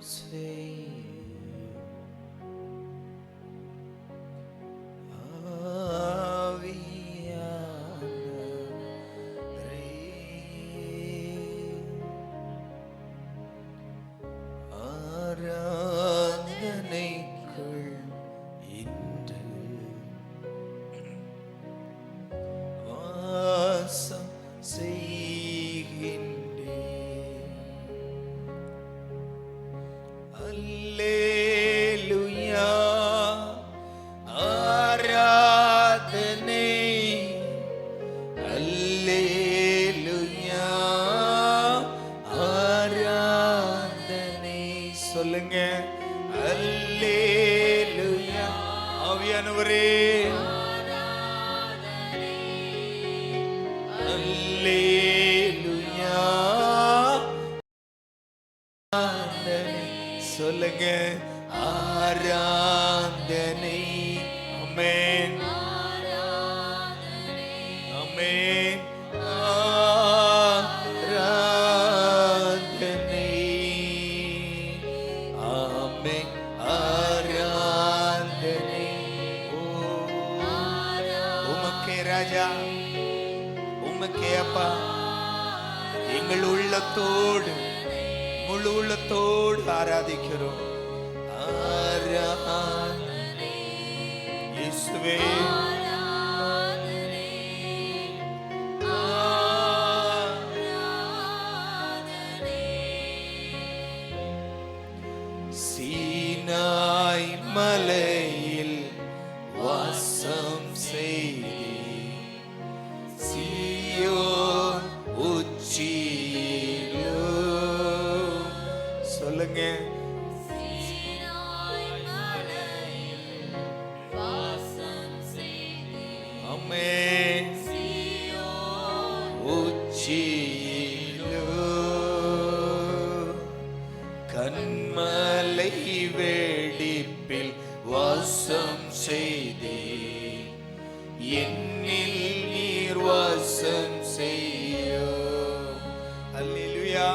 செய்யும் ஆராதனைக்குள் இன்று வாசம் செய்கின்றேன். அல்லேலூயா ஆராதனை, அல்லேலூயா ஆராதனை. சொல்லுங்க, அல்லேலூயா. ஆவியானவரே, அல்லேலூயா ஆராதனை. சொல்லுங்க, ஆராதனை. ஆமென், ஆமென். ஆராதனை, ஆமென். ஆராதனை. ஓ, உமக்கே ராஜா, உமக்கே அப்பா. எங்கள் உள்ளத்தோடு, முழு உள்ளத்தோடு ஆராதிக்கிறோம். ஆராதனை இயேசுவே. சீனாய் மலையில் வாசம் செய்தீர், சீயோன் உச்சியிலோ. சொல்லுங்க, ஆமென். உச்சியிலோ கண்மலை வெடிப்பில் வாசம் செய்தீர், என்னில் நீர் வாசம் செய்யோ. அல்லேலூயா,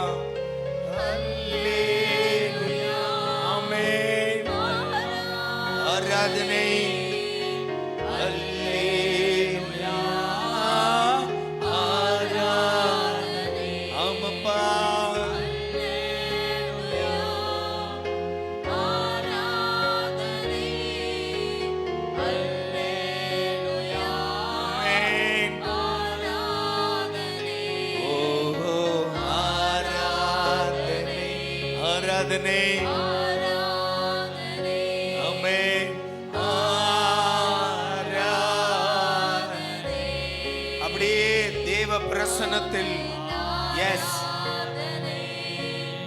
அல்லேலூயா. ஆமென். ஆராதனை, அல்லேலூயா ஆராதனை. ஆமப்பா, ஆராதனை, ஆமென். ஆராதனை. அப்படியே தேவ பிரசன்னத்தில். எஸ்,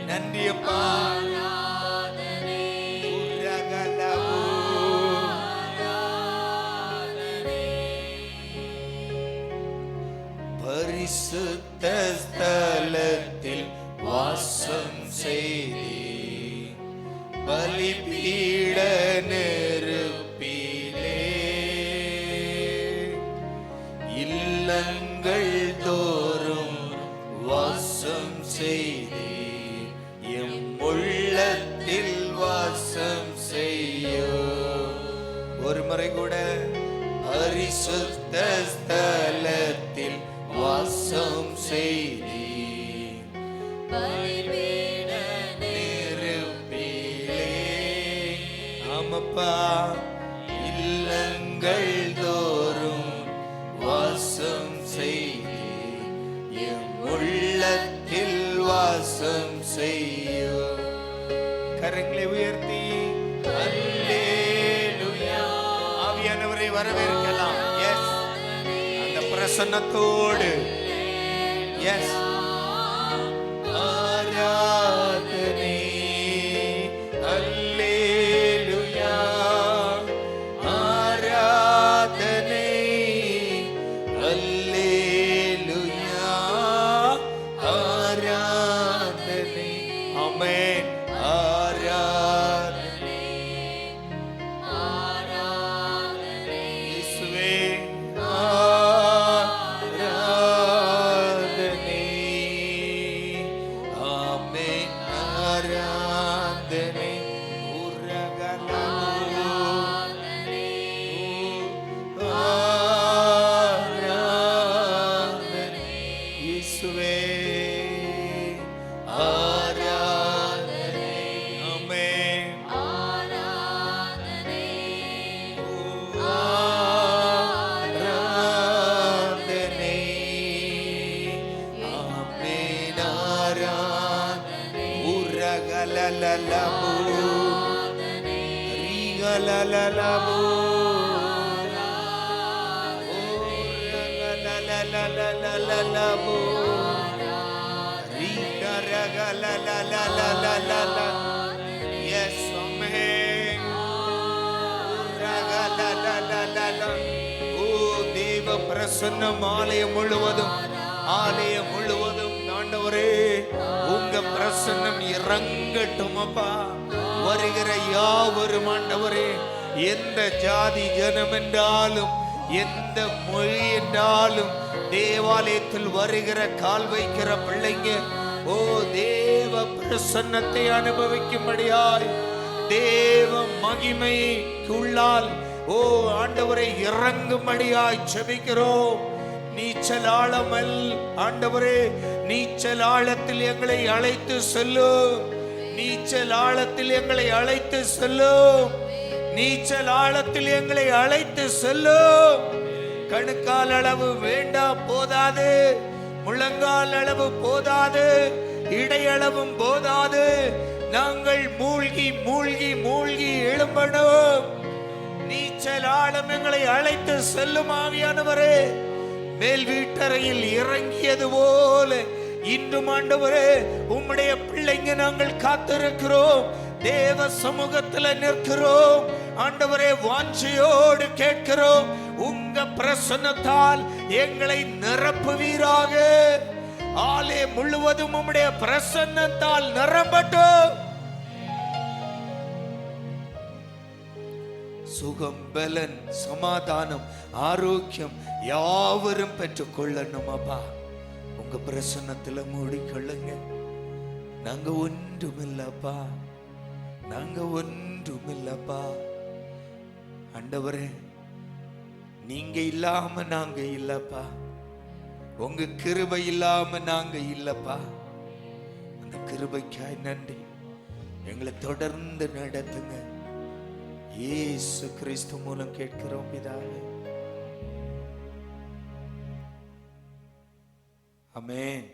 நன்றி அப்பா. பரிசுத்த ஸ்தலத்தில் வாசம் செய்தீர், பலிபீட நெருப்பிலே. இல்லங்கள் தோறும் வாசம் செய்தீர், எம் உள்ளத்தில் வாசம் செய்யோ. ஒரு முறை கூட, பரிசுத்த ஸ்தலத்தில் வாசம் செய்தீர், பலிபீட நெருப்பிலே. ஆமப்பா, இல்லங்கள் தோறும் வாசம் செய்தீர், எம் உள்ளத்தில் வாசம் செய்யோ. கரங்களை உயர்த்தி அல்லேலூயா. ஆவியானவரை வரவேற்கலாம். எஸ், அந்த பிரசன்னத்தோடு. எஸ், ஆராதனை, அல்லேலூயா ஆராதனை, அல்லேலூயா ஆராதனை. ஆமென். ஆராதனை, இயேசுவே ஆராதனை. Yes, amen. ஓ தேவ பிரசன்னம் ஆலயம் முழுவதும் ஆண்டவரே உங்க பிரசன்னம் இறங்கட்டும் அப்பா. வருகிற யாவரும் ஆண்டவரே, எந்த ஜாதி ஜனம் என்றாலும் எந்த மொழி என்றாலும் தேவாலயத்தில் வருகிற கால் வைக்கிற பிள்ளைங்க ஓ தேவ பிரசன்னத்தை அனுபவிக்கும்படியாய் தேவ மகிமைக்குள்ளால் ஓ ஆண்டவரை இறங்கும்படியாய் ஜெபிக்கிறோம். நீச்சல் ஆழமல் ஆண்டவரே, நீச்சல் ஆழத்தில் எங்களை அழைத்து செல்லும். நீச்சல் ஆழத்தில் எங்களை அழைத்து செல்லும். நீச்சல் ஆழத்தில் எங்களை அழைத்து செல்லும். கணுக்கால் அளவு வேண்டாம், போதாது. முழங்கால் அளவு போதாது, இடையளவும் போதாது. நாங்கள் மூழ்கி மூழ்கி மூழ்கி எழும்பணும். நீச்சல் ஆழம் எங்களை அழைத்து செல்லும். ஆவியானவரே, மேல் வீட்டறையில் இறங்கியது போல இன்றும் ஆண்டவரே உம்முடைய பிள்ளைங்க நாங்கள் காத்திருக்கிறோம். தேவ சமூகத்தில் நிற்கிறோம் ஆண்டவரே, வாஞ்சையோடு கேட்கிறோம். உங்க பிரசன்னத்தால் எங்களை நிரப்புவீராக. ஆலயம் முழுவதும் உம்முடைய பிரசன்னத்தால் நிரம்பட்டும். சுகம், பலன், சமாதானம், ஆரோக்கியம் யாவரும் பெற்றுக் கொள்ளணும் அப்பா. உங்க பிரசன்னத்துல மூடிக்கொள்ளுங்க. நாங்க ஒன்றுமில்லப்பா, நாங்க ஒன்றுமில்லப்பா. ஆண்டவரே, நீங்க இல்லாம நாங்க இல்லப்பா. உங்க கிருபை இல்லாம நாங்க இல்லப்பா. அந்த கிருபைக்காய் நன்றி. எங்களை தொடர்ந்து நடத்துங்க. இயேசு கிறிஸ்து மூலம் கேட்கிறோம் பிதாவே. ஆமென்.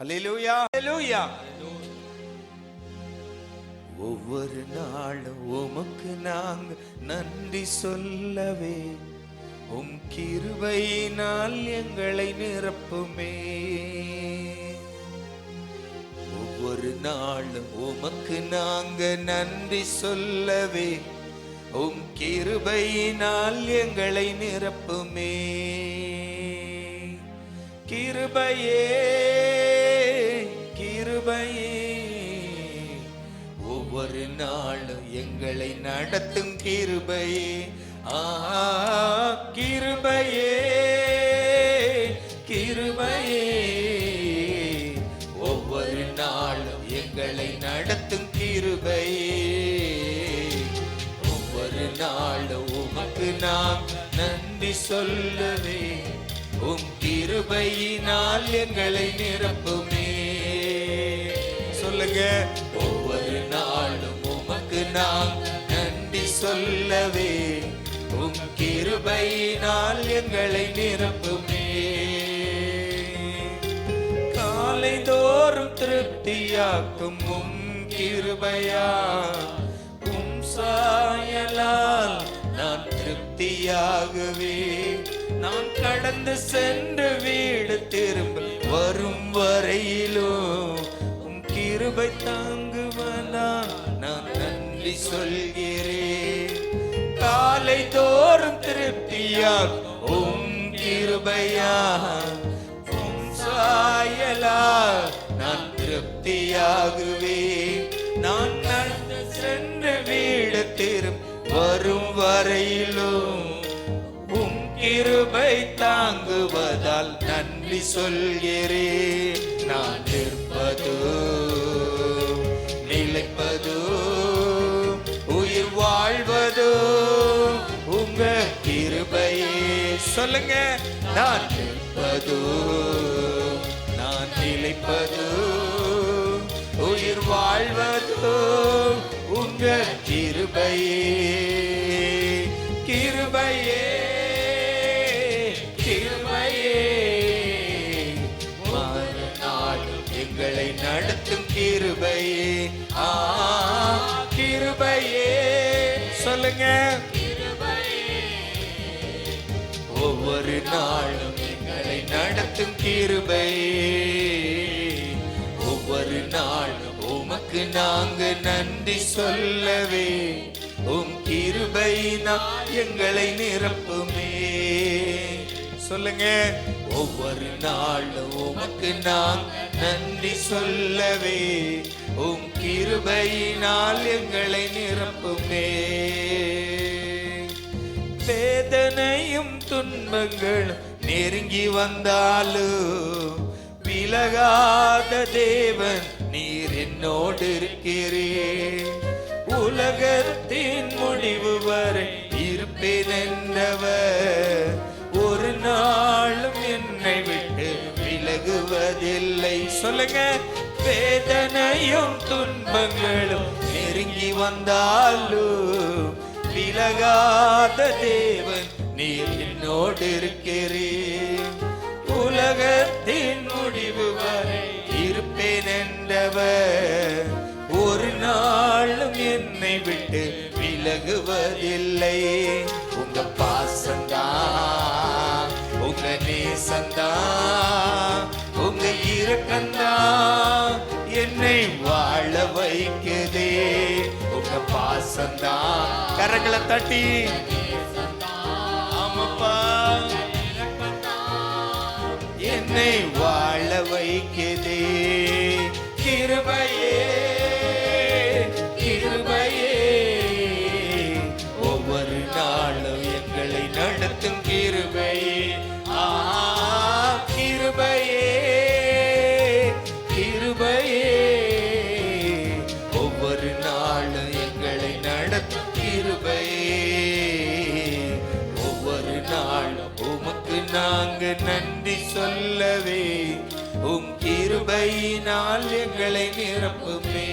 அல்லேலூயா, அல்லேலூயா. ஒவ்வொரு நாளும் உமக்கு நாங்க நன்றி சொல்லவே உம் கிருபையினால் எங்களை நிரப்புமே. ஒவ்வொரு நாளும் உமக்கு நாங்க நன்றி சொல்லவே உம் கிருபையினால் எங்களை நிரப்புமே. கிருபையே கிருபையே ஒவ்வொரு நாளும் எங்களை நடத்தும் கிருபையே. கிருபையே கிருபையே ஒவ்வொரு நாளும் எங்களை நடத்தும் கிருபையே. ஒவ்வொரு நாளும் உமக்கு நாம் நன்றி சொல்லவே உம் கிருபையினால் எங்களை நிரப்புமே. சொல்லுங்க, ஒவ்வொரு நாளும் உமக்கு நாம் நன்றி சொல்லவே உம் கிருபையினால் எங்களை நிரப்புமே. காலை தோறும் திருப்தியாக்கும் உம் கிருபையா, உம் சாயலால் நான் திருப்தியாகவே நான் கடந்து சென்று வீடு திரும்ப வரும் வரையிலும் உம் கிருபை தாங்குவதா நான் நன்றி சொல்கிறேன். காலை தோறும் திருப்தியா உம் கிருபையா, உம் சாயலா நான் திருப்தியாகுவே நான் நடந்து சென்று வீடு திரும்ப வரும் வரையிலும் கிருபை தாங்குவதால் நன்றி சொல்கிறேன். நான் நிற்பது நிலைப்பது உயிர் வாழ்வது உங்க கிருபையே. சொல்லுங்க, நான் நிற்பது நான் நிலைப்பது உயிர் வாழ்வது உங்க கிருபையே. கிருபையே எங்களை நடத்தும் கிருபையே. சொல்லுங்க. ஒவ்வொரு நாளும் எங்களை நடத்தும் கிருபையே, ஒவ்வொரு நாளும் உமக்கு நாங்க நன்றி சொல்லவே, உம் கிருபையினால் எங்களை நிரப்புமே. சொல்லுங்க. ஒவ்வொரு நாளும் உமக்கு நான் நன்றி சொல்லவே, உம் கிருபையினால் எங்களை நிரப்புமே. வேதனையும் துன்பங்களும் நெருங்கி வந்தாலும் விலகாத தேவன் நீர் என்னோடு இருக்கிறீர். உலகத்தின் முடிவு வரை இருப்பேன் என்றவர் ஒரு நாளும் என்னை விட்டு விலகுவதில்லை. சொல்லுங்க. வேதனையும் துன்பங்களும் நெருங்கி வந்தாலும் விலகாத தேவன் நீர் என்னோடு இருக்கிறீர். உலகத்தின் முடிவு வரை இருப்பேன் என்றவர் ஒரு நாளும் என்னை விட்டு விலகுவதில்லை. உங்க பாசந்தான், உங்க நேசந்தான், உங்க இரக்கந்தான் என்னை வாழ வைக்குதே. உங்க பாசந்தான். கரங்களை தட்டி ஆமாப்பா என்னை வாழ வைக்குதே. கிருபையே கிருபையே, ஒவ்வொரு நாளும் எங்களை நடத்தும் கிருபையே. கிருபையே கிருபையே, ஒவ்வொரு நாளும் எங்களை நடத்தும் கிருபையே. ஒவ்வொரு நாளும் உமக்கு நாங்க நன்றி சொல்லவே, உம் கிருபையினால் எங்களை நிரப்புமே.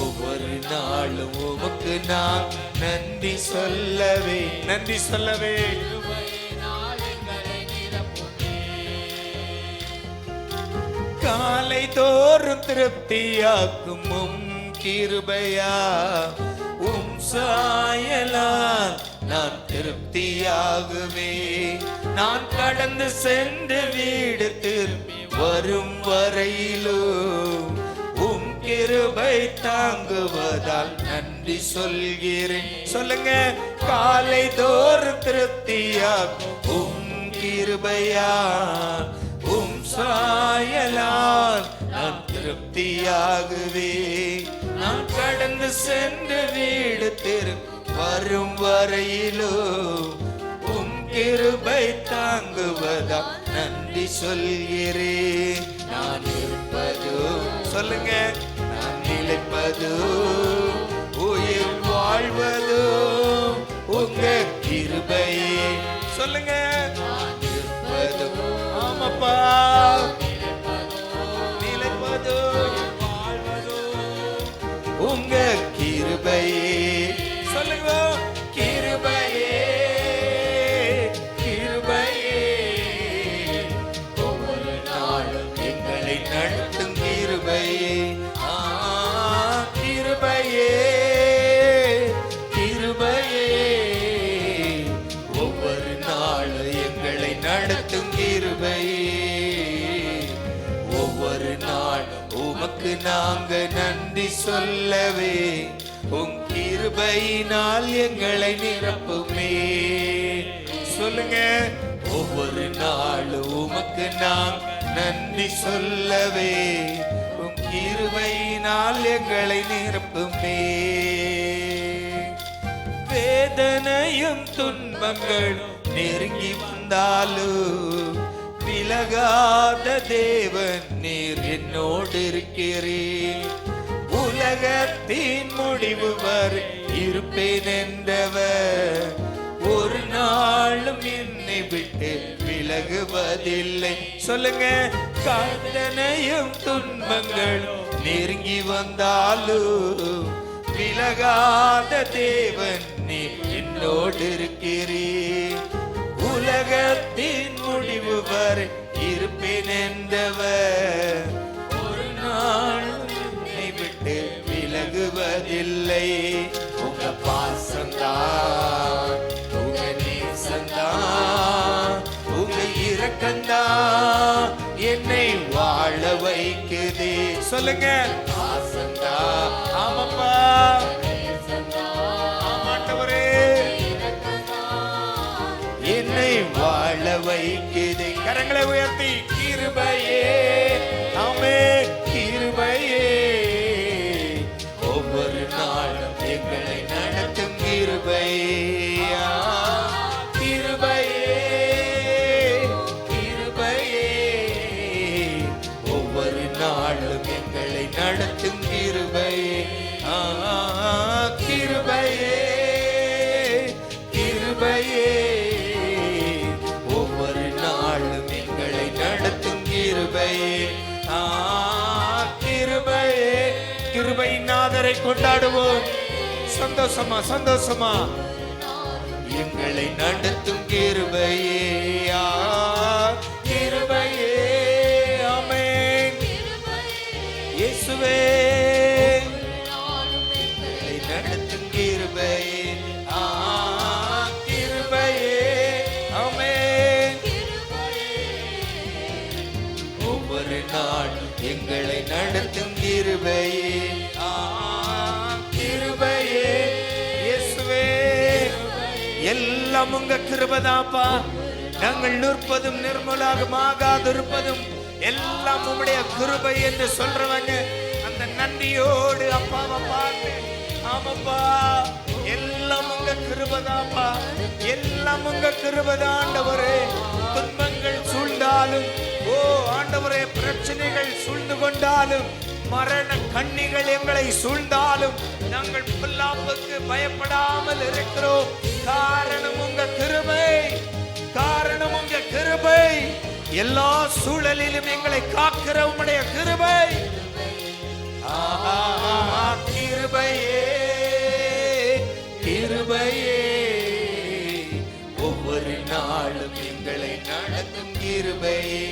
ஒவ்வொரு நாளும் உமக்கு நான் நன்றி சொல்லவே, நன்றி சொல்லவே. காலை தோறும் திருப்தியாக்கும் உம் கிருபையா, உம் சாயலால் நான் திருப்தியாகுவே. நான் கடந்து சென்று வீடு திரும்பி வரும் வரையிலும் உம் கிருபை தாங்குவதால் நன்றி சொல்கிறேன். சொல்லுங்க. காலை தோறும் திருப்தியாகும் உம் கிருபையா, உம் சாயலால் நான் திருப்தியாகுவே. நான் கடந்து சென்று வீடு திரும்பி வரும் வரையிலும் உம் கிருபை தாங்குவதா நன்றி சொல்கிறேன். நான் இருப்பதோ சொல்லுங்க, நான் நிலைப்பதோ உயிர் வாழ்வதோ உங்க கிருபையே. சொல்லுங்க. நான் இருப்பதோ ஆமாப்பா, நிலைப்பதோ வாழ்வதோ உங்க கிருபையே. சொல்லுங்க. கிருபையே கிருபையே, ஒவ்வொரு நாளும் எங்களை நடத்தும் கிருபையே. கிருபையே கிருபையே, ஒவ்வொரு நாளும் எங்களை நடத்தும் கிருபையே. ஒவ்வொரு நாளும் உமக்கு நாங்க நன்றி சொல்லவே, உம் கிருபையினால் எங்களை நிரப்புமே. சொல்லுங்க. ஒவ்வொரு நாளும் உமக்கு நான் நன்றி சொல்லவே, உம் கிருபையினால் எங்களை நிரப்புமே. வேதனையும் துன்பங்களும் நெருங்கி வந்தாலும் விலகாத தேவன் நீர் என்னோடு இருக்கிறீர். உலகத்தின் முடிவு வரை இருப்பேன் என்றவர் ஒரு நாளும் என்னை விட்டு விலகுவதில்லை. சொல்லுங்க. வேதனையும் துன்பங்களும் நெருங்கி வந்தாலும் விலகாத தேவன் நீ என்னோடு இருக்கிறீர். உலகத்தின் முடிவு வரை இருப்பேன் என்றவர் ஒரு நாளும் என்னை விட்டு விலகுவதில்லை. என்னை வாழ வைக்குதே. சொல்லுங்க. ஆசந்தா. ஆமாப்பா. ஆமாண்டவரே என்னை வாழ வைக்குதே. கரங்களை உயர்த்தி கிருபையே. ஆமே கிருபையே. ஒவ்வொரு நாளும் எங்களை நடத்தும் கிருபையே. கிருபையே கிருபையே. ஒவ்வொரு நாளும் எங்களை நடத்தும் கிருபையே. கிருபையே கிருபையே. ஒவ்வொரு நாளும் எங்களை நடத்தும் கிருபையே. கிருபையே. கிருபையின் நாதரை கொண்டாடுவோம். சந்தோஷமா சந்தோஷமா. எங்களை நடத்தும் கிருபையே. கிருபையே. ஆமென். இயேசுவே எங்களை நடத்தும் கிருபையே. கிருபையே. ஆமென். ஒவ்வொரு நாளும் எங்களை நடத்தும் கிருபையே. கிருபையே. இயேசுவே எல்லாம் உங்க கிருபைதாப்பா. நாங்கள் நிற்பதும் நிர்மூலமாகாதிருப்பதும் எல்லாம் உம்முடைய கிருபை என்று சொல்றவங்க அந்த நன்றியோடு அப்பாவை பார்த்து ஆமாப்பா எல்லாம் உங்க கிருபைதாப்பா. எல்லாம் உங்க கிருபைதான் ஆண்டவரே. துன்பங்கள் சூழ்ந்தாலும் ஓ ஆண்டவரே பிரச்சனைகள் சூழ்ந்து கொண்டாலும் மரண கண்ணிகள் எங்களை சூழ்ந்தாலும் நாங்கள் பொல்லாப்புக்கு பயப்படாமல் இருக்கிறோம். காரணம் உங்க கிருபை. காரணம் உங்க கிருபை. எல்லா சூழலிலும் எங்களை காக்கிற உம்முடைய கிருபை. கிருபையே கிருபையே. ஒவ்வொரு நாளும் எங்களை நடத்தும் கிருபையே.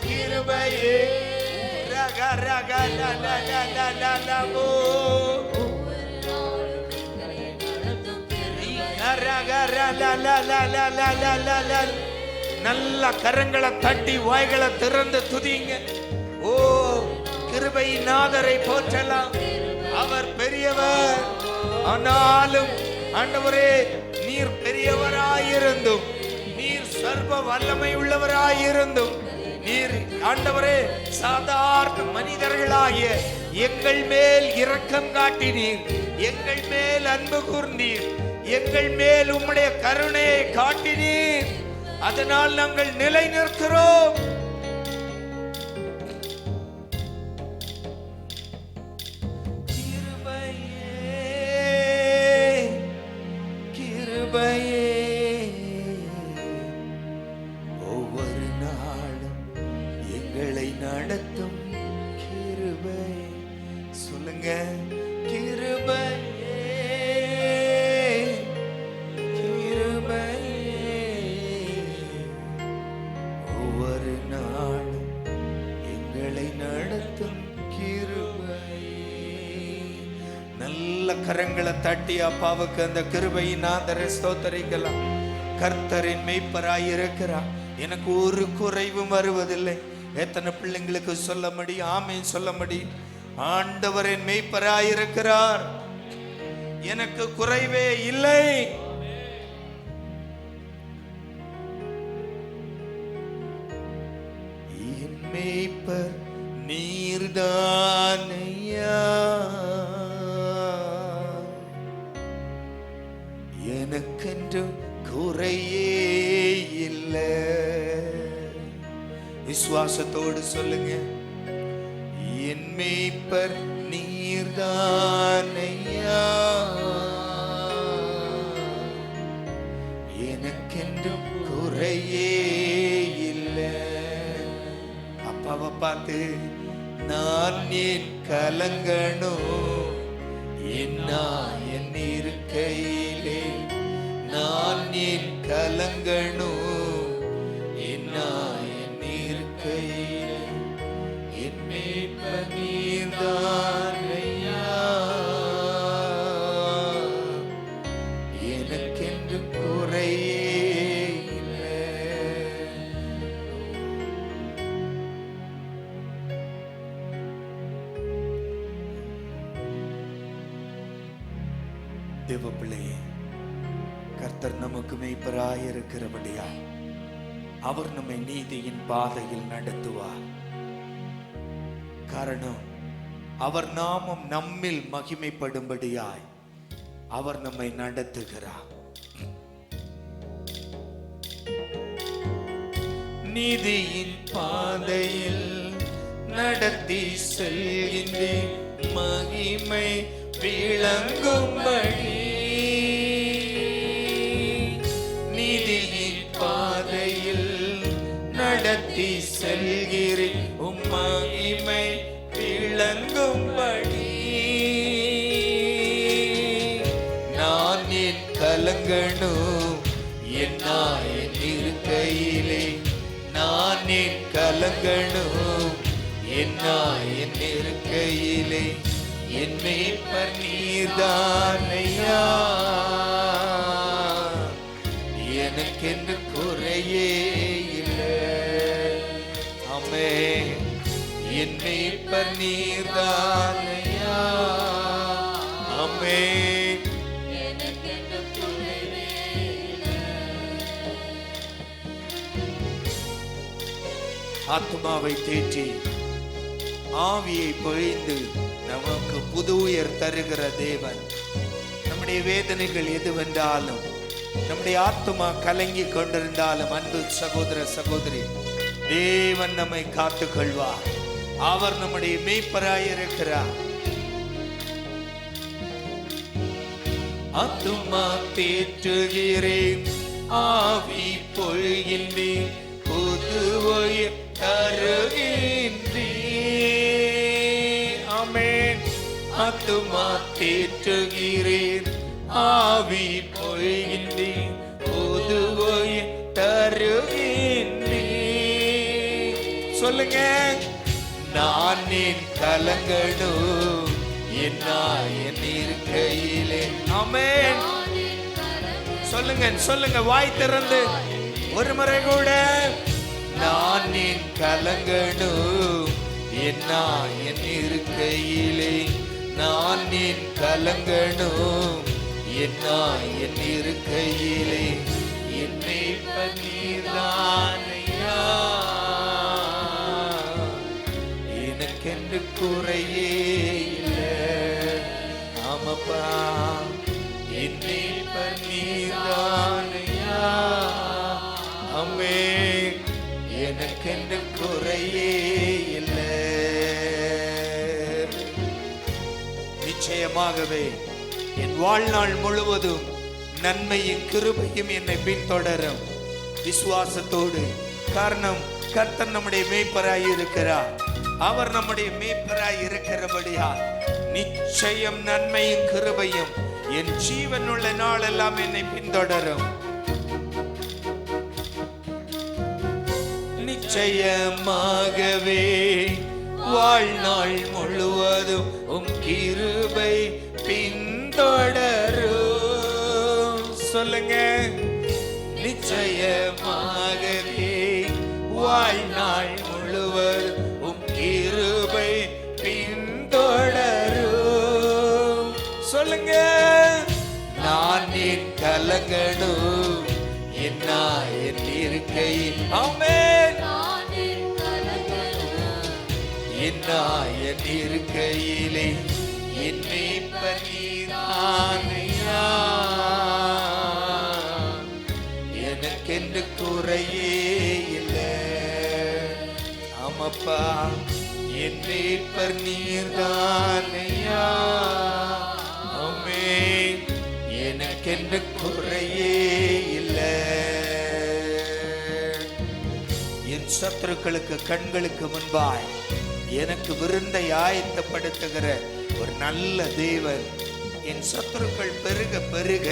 கிருபையே. ரக ரக லலலலலலோ. நல்ல கரங்களை தட்டி வாய்களை திறந்து துதிங்க. ஓ கிருபையின் நாதரை போற்றலாம். அவர் பெரியவர். ஆனாலும் ஆண்டவரே நீர் பெரியவராயிருந்தும் நீர் சர்வ வல்லமை உள்ளவராயிருந்தும் நீர் ஆண்டவரே சாதாரண மனிதர்களாகிய எங்கள் மேல் இரக்கம் காட்டினீர். எங்கள் மேல் அன்பு கூர்ந்தீர். எங்கள் மேல் உம்முடைய கருணையை காட்டினீர். அதனால் நாங்கள் நிலை நிற்கிறோம். ஒவ்வொரு நாளும் எங்களை நடத்தும் கிருபை. சொல்லுங்க. கிருபையே கிருபையே. ஒவ்வொரு நாளும் எங்களை நடத்தும் கிருபை. நல்ல கரங்களை தட்டி அப்பாவுக்கு அந்த கிருபையின் நாதரை ஸ்தோத்தரிக்கலாம். கர்த்தரின் மேய்ப்பராய் இருக்கிறார். எனக்கு ஒரு குறைவும் வருவதில்லை. எத்தனை பிள்ளைங்களுக்கு சொல்ல முடியும்? ஆமென் சொல்ல முடியும். ஆண்டவரின் மேய்ப்பராய் இருக்கிறார். எனக்கு குறைவே இல்லை. என் மேய்ப்பர் நீர்தானையா. எனக்கென்றும் குறையே இல்லை. விசுவாசத்தோடு சொல்லுங்க. என் மேய்ப்பர் நீர்தானையா. எனக்கென்றும் குறையே இல்லை. அப்பாவை பார்த்து நான் ஏன் கலங்கணும்? என்ன என் இருக்கையிலே நான் ஏன் கலங்கணும்? என்ன என் இருக்கையிலே என் மேய்ப்பர் நீர்தானையா. எனக்கென்று குறையே இல்லை. கர்த்தர் நமக்கு மேய்ப்பராய் இருக்கிறபடியா அவர் நம்மை நீதியின் பாதையில் நடத்துவார். காரணம், அவர் நாமம் நம்மில் மகிமைப்படும்படியாய் அவர் நம்மை நடத்துகிறார். நீதியின் பாதையில் நடத்தி செல்கின்றேன், மகிமை விளங்கும்படி. நீதியின் பாதையில் நடத்தி செல்கிறேன், மகிமை விளங்கும்படி. நான் என் கலங்கணும் என் இருக்கையிலே, நான் என் கலங்கணும் என் இருக்கையிலே, என் மேய்ப்பர் நீர்தானையா, எனக்கென்று குறையே இல்லை. ஆமென். என் மேய்ப்பர் நீர்தானையா. ஆமென். ஆத்மாவை தேற்றி ஆவியை பொழிந்து நமக்கு புது உயிர் தருகிற தேவன். நம்முடைய வேதனைகள் எதுவென்றாலும், நம்முடைய ஆத்மா கலங்கி கொண்டிருந்தாலும், அன்பு சகோதர சகோதரி, தேவன் நம்மை காத்துக் கொள்வார். அவர் நம்முடைய மேய்ப்பராய் இருக்கிறார். ஆத்துமா தேற்றுகிறேன், ஆவி பொழிகின்றேன், புது உயிர் தருகின்றேன். ஆமென். ஆத்துமா தேற்றுகிறேன், ஆவி பொழிகின்றேன், புது உயிர் தருகின்றேன். சொல்லுங்க. நான் என் கலங்கணும் என் இருக்கையிலே. ஆமென். சொல்லுங்க, சொல்லுங்க வாய் திறந்து ஒரு முறை கூட. நான் என் கலங்கணும் என் இருக்கையிலே, நான் என் கலங்கணும் என் இருக்கையிலே, என் மேய்ப்பர் நீர்தானையா, எனக்கென்று குறையே இல்லை. ஆமப்பா, என் மேய்ப்பர் நீர்தானையா. ஆமென். எனக்கென்று குறையே இல்லை. நிச்சயமாகவே என் வாழ்நாள் முழுவதும் நன்மையும் கிருபையும் என்னை பின்தொடரும் விசுவாசத்தோடு. காரணம், கர்த்தர் நம்முடைய மேய்ப்பராய் இருக்கிறார். அவர் நம்முடைய மேய்ப்பராய் இருக்கிறபடியால் நிச்சயம் நன்மையும் கிருபையும் என் ஜீவன் உள்ள நாளெல்லாம் என்னை பின்தொடரும். நிச்சயமாகவே வாழ்நாள் முழுவதும் உம் கிருபை பின்தொடரும். சொல்லுங்க. நிச்சயமாகவே வாழ்நாள் முழுவதும் உம் கிருபை பின்தொடரும். சொல்லுங்க. நான் என் கலங்கணும் என் இருக்கையில். ஆமென். என் இருக்கையிலே, என் மேய்ப்பர் நீர்தானையா, எனக்கென்று குறையே இல்லை. ஆமப்பா, என் மேய்ப்பர் நீர்தானையா. ஆமென். எனக்கென்று குறையே இல்லை. என் சத்துருக்களுக்கு கண்களுக்கு முன்பாய் எனக்கு விருந்தை ஆயத்தப்படுத்துகிற ஒரு நல்ல தேவன். என் சத்துருக்கள் பெருக பெருக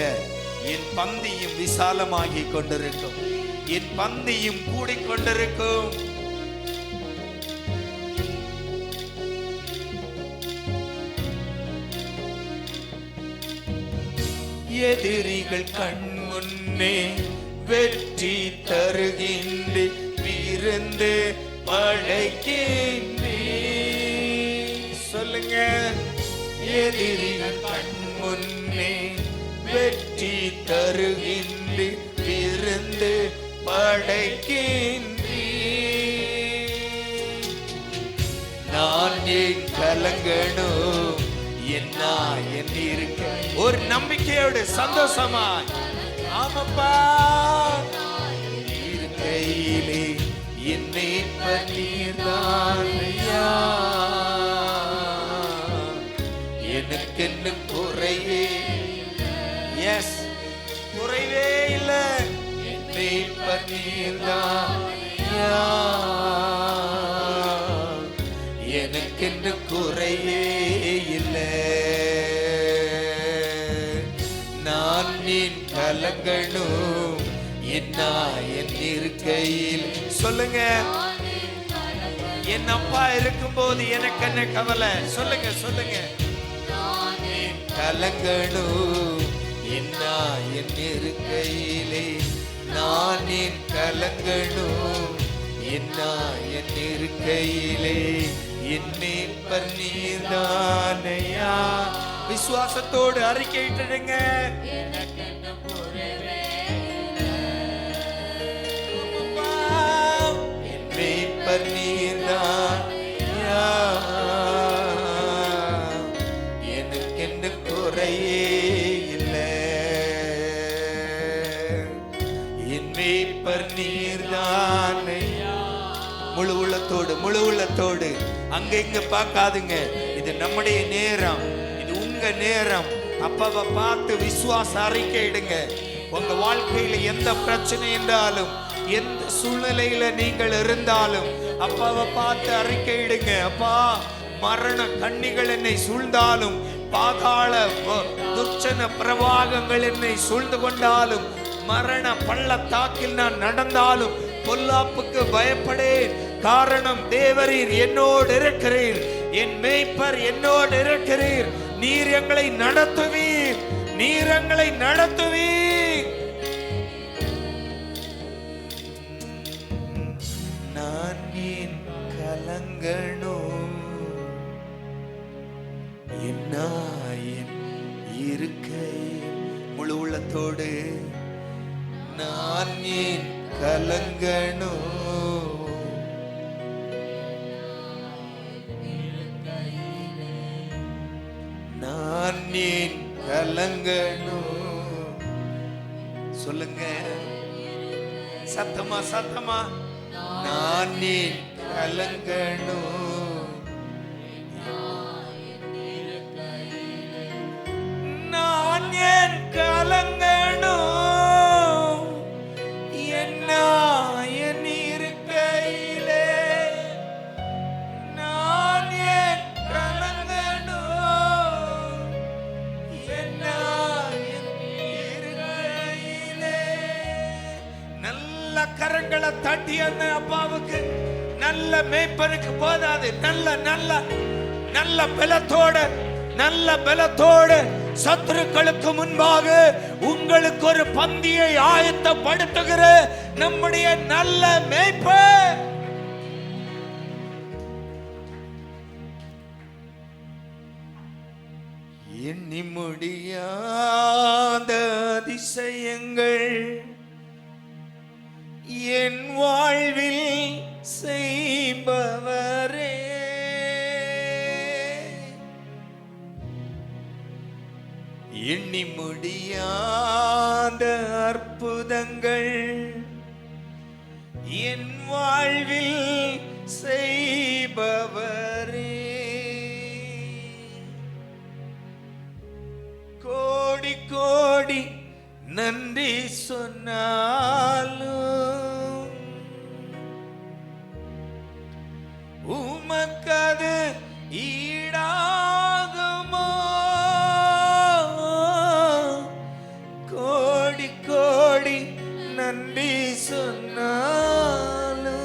என் பந்தியும் விசாலமாகி கொண்டிருக்கும், என் பந்தியும் கூடிக்கொண்டிருக்கும். எதிரிகள் கண் முன்னே வெற்றி தருகின்ற விருந்து படைக்கின்றே. சொல்லுங்க. எதிரிகள் கண் முன்னே வெற்றி தருகின்றி விருந்து படைக்கின்றி. நான் ஏன் கலங்கணும், என்ன என் இருக்க ஒரு நம்பிக்கையோடு சந்தோஷமா. ஆமப்பா இருக்கையிலே என்னை பற்றியதானையா, எனக்கென்னு குறைவே, எஸ் குறைவே இல்லை, என்னை பற்றியதானையா, எனக்கென்று குறையே இல்லை. நான் ஏன் கலங்கணும், என்ன என் இருக்கையில். சொல்லுங்க, என் அப்பா இருக்கும்போது எனக்கு என்ன கவலை? சொல்லுங்க சொல்லுங்க. கலங்கணும், என்ன என் இருக்கையிலே. நான் ஏன் கலங்கணும், என்ன என் இருக்கையிலே. என் மீட்பர் நீர்தானையா. விசுவாசத்தோடு அறிக்கையிட்டுடுங்க. என் மீட்பர் நீர்தானையா, எனக்கென்று குறையே இல்லை. என் மீட்பர் நீர்தானையா. முழு உள்ளத்தோடு முழு உள்ளத்தோடு அங்க இங்க பார்க்காதுங்க. இது நம்முடைய நேரம், இது உங்க நேரம். அப்பாவை பார்த்து விசுவாச அறிக்கையிடுங்க. உங்க வாழ்க்கையில எந்த பிரச்சனை என்றாலும், எந்த சூழ்நிலையில நீங்கள் இருந்தாலும் அப்பாவை பார்த்து அறிக்கையிடுங்க. அப்பா, மரண கண்ணிகள் என்னை சூழ்ந்தாலும், பாதாள துர்ச்சன பிரவாகங்கள் என்னை சூழ்ந்து கொண்டாலும், மரண பள்ளத்தாக்கில் நான் நடந்தாலும் பொல்லாப்புக்கு பயப்படேன். காரணம், தேவரீர் என்னோடு இருக்கிறீர், என் மேய்ப்பர் என்னோடு இருக்கிறீர். நீர் எங்களை நடத்துவீர், நீர் எங்களை நடத்துவீர். நான் ஏன் கலங்கணும், என்ன என் இருக்கை. முழு உள்ளத்தோடு நான் ஏன் கலங்கணும், நான் ஏன் கலங்கணும். சொல்லுங்க சத்தமா சத்தமா. நான் ஏன் கலங்கணும், நான் ஏன் கலங்கணும், என்ன என் இருக்கையிலே. நான் ஏன் கலங்கணும், என்ன என் இருக்கையிலே. நல்ல கரங்களை தட்டி அந்த அப்பாவுக்கு, நல்ல மேய்ப்பனுக்கு போதாது, நல்ல நல்ல நல்ல பலத்தோட, நல்ல பலத்தோடு சத்துருக்களுக்கு முன்பாக உங்களுக்கு ஒரு பந்தியை ஆயத்தப்படுத்துகிற நம்முடைய நல்ல மேய்ப்பர். எண்ணி முடியாத அதிசயங்கள் என் வாழ்வில் செய்பவரே, எண்ணி முடியாத அற்புதங்கள் என் வாழ்வில் செய்பவரே. கோடி கோடி நன்றி சொன்னாலும் உமக்கது ஈடாகுமோ. கோடி கோடி நன்றி சொன்னாலும்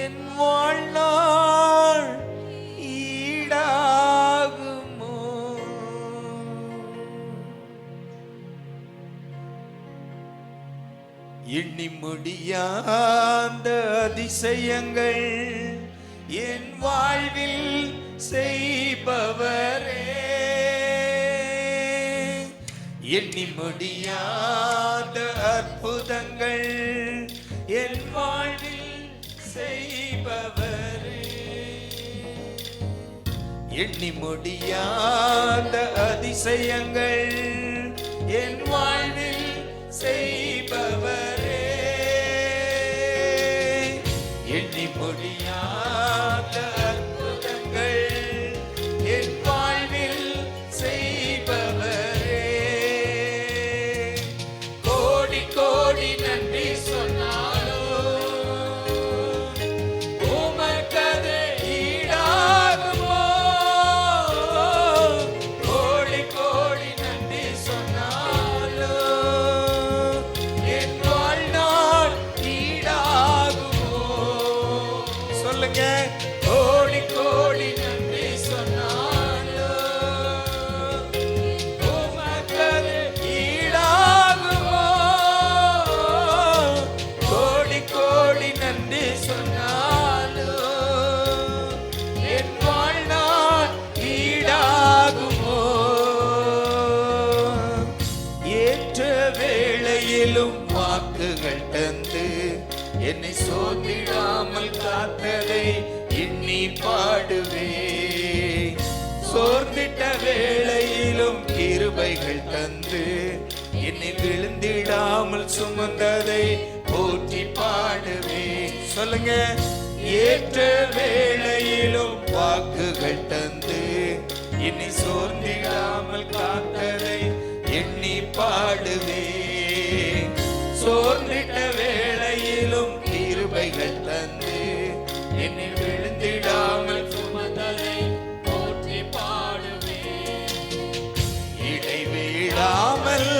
என் வாழ்நாள் ஈடாகுமோ. எண்ணி முடியாத அதிசயங்கள் என் வாழ்வில் செய்பவரே, எண்ணி முடியாத அற்புதங்கள் என் வாழ்வில் செய்பவரே, எண்ணி முடியாத அதிசயங்கள் என் வாழ்வில் செய்பவரே, எண்ணி முடியாத அற்புதங்கள் என் வாழ்வில் செய்பவரே, கோடி கோடி நன்றி சொன்னாலோ உமக்கது ஈடாகுமோ, கோடி கோடி நன்றி சொன்னாலோ என் வாழ்நாள் ஈடாகுமோ. சொல்லுங்க, கோடி கோடி நன்றி சொன்னாலோ உமக்கது ஈடாகுமோ, கோடி கோடி நன்றி சொன்னாலோ என் வாழ்நாள் ஈடாகுமோ. ஏற்ற வேளையிலும் வாக்குகள் தந்து என்னை சோர்ந்திடாமல் காத்ததை எண்ணி பாடுவே, சோர்ந்திட்ட வேளையிலும் கிருபைகள் தந்து என்னை விழுந்திடாமல் சுமந்ததை போற்றி பாடுவே. சொல்லுங்க, ஏற்ற வேளையிலும் வாக்குகள் தந்து என்னை சோர்ந்திடாமல் காத்ததை எண்ணி பாடுவே, சோர்ந்திட்ட வேளையிலும் கிருபைகள் தந்து என்னை விழுந்திடாமல் சுமந்ததை போற்றி பாடுவே, இடைவிடாமல்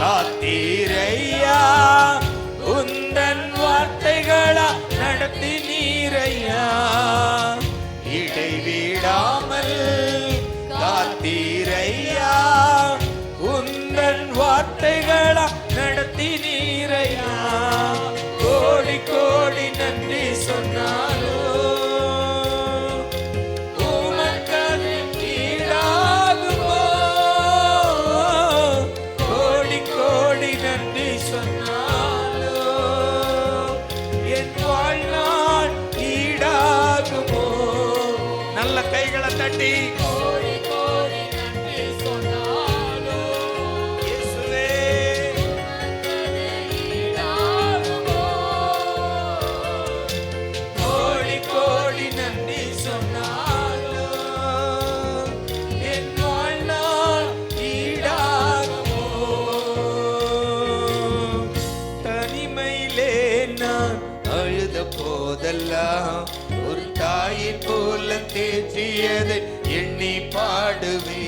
காத்தீரையா, உந்தன் வார்த்தைகளா நடத்தி நீரையா, இடைவிடாமல் காத்தீரையா, உந்தன் வார்த்தைகளா நடத்தி நீரையா, கோடி கோடி நன்றி சொன்னாலோ உமக்கது ஈடாகுமோ, கோடி கோடி நன்றி சொன்னாலோ என் வாழ்நாள் ஈடாகுமோ. நல்ல கைகளை தட்டி கோடி கோடி நன்றி சொன்னாலோ இயேசுவே ஈடாகுமோ, கோடி கோடி நன்றி சொன்னாலோ என் வாழ்நாள் ஈடாகுமோ. தனிமையிலே நான் அழுத போதெல்லாம் ஒரு தாயை போல தேற்றியதை எண்ணி பாடுவே,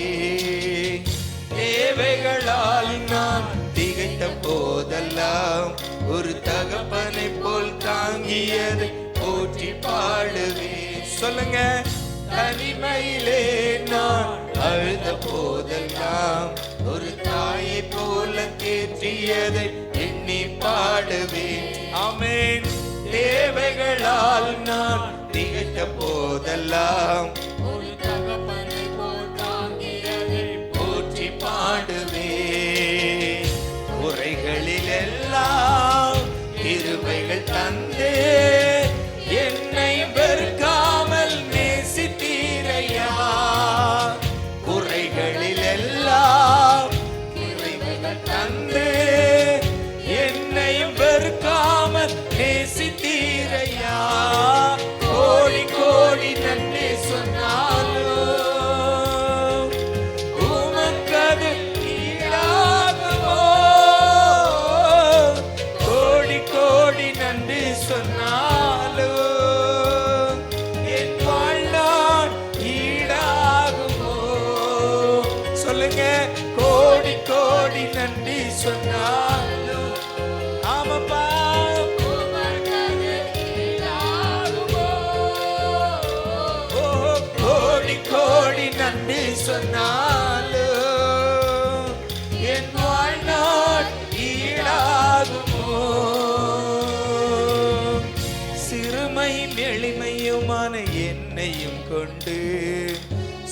தேவைகளால் நான் திகைத்த போதெல்லாம் ஒரு தகப்பனை போல் தாங்கியதை போற்றி பாடுவே. சொல்லுங்க, தனிமையிலே நான் அழுத போதெல்லாம் ஒரு தாயை போல தேற்றியதை எண்ணி பாடுவே. ஆமென். தேவைகளால் நான் திகைத்த போதெல்லாம் ஒரு தகப்பனை போல் தாங்கியதை போற்றி பாடுவே, குறைகளில் எல்லாம் கிருபைகள் தந்தே என்னை வெறுக்காமல் நேசித்தீரையா, குறைகளில் எல்லாம் கிருபைகள் தந்தே என்னை வெறுக்காமல் நேசித்தீரையா, கோடி கோடி நன்றி சொன்னாலோ உமக்கது ஈடாகுமோ, கோடி கோடி நன்றி சொன்னாலோ என் வாழ்நாள் ஈடாகுமோ. சொல்லுங்க, கோடி கோடி நன்றி சொன்னாலோ, ஆமாப்பா உமக்கது ஈடாகுமோ, கோடி கோடி நன்றி சொன்னாலோ என் வாழ்நாள் ஈடாகுமோ. சிறுமையும் எளிமையுமான என்னையும் கொண்டு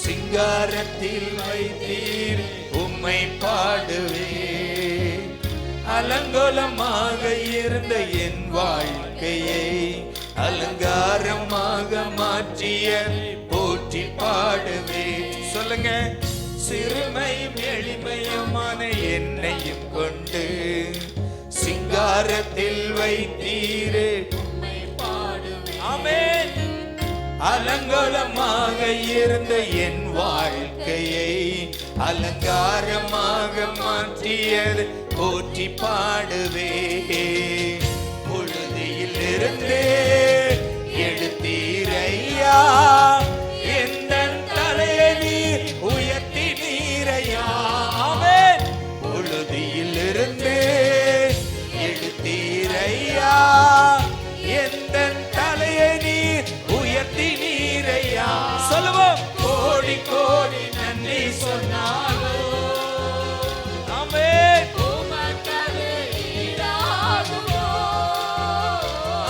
சிங்காரத்தில் வைத்தீர், உம்மை உம்மை பாடுவே. அலங்கோலமாக இருந்த என் வாழ்க்கையை அலங்காரமாக மாற்றிய போற்றி பாடுவே. சொல்லுங்க. சிறுமையும் எளிமையுமான என்னையும் கொண்டு சிங்காரத்தில் வைத்தீரே உம்மை பாடுவே. ஆமென். அலங்கோலமாக இருந்த என் வாழ்க்கையை அலங்காரமாக மாற்றியது போற்றி பாடுவே. புழுதியில் இருந்து எடுத்தீரையா, எந்த தலையை நீர் உயர்த்தி நீரையா. ஆமென். புழுதியில் இருந்து எடுத்தீரையா, எந்த தலையை நீர் உயர்த்தி நீரையா. சொல்லுவோம். கோடி கோடி நன்றி சொன்னாலோ. ஆமென்.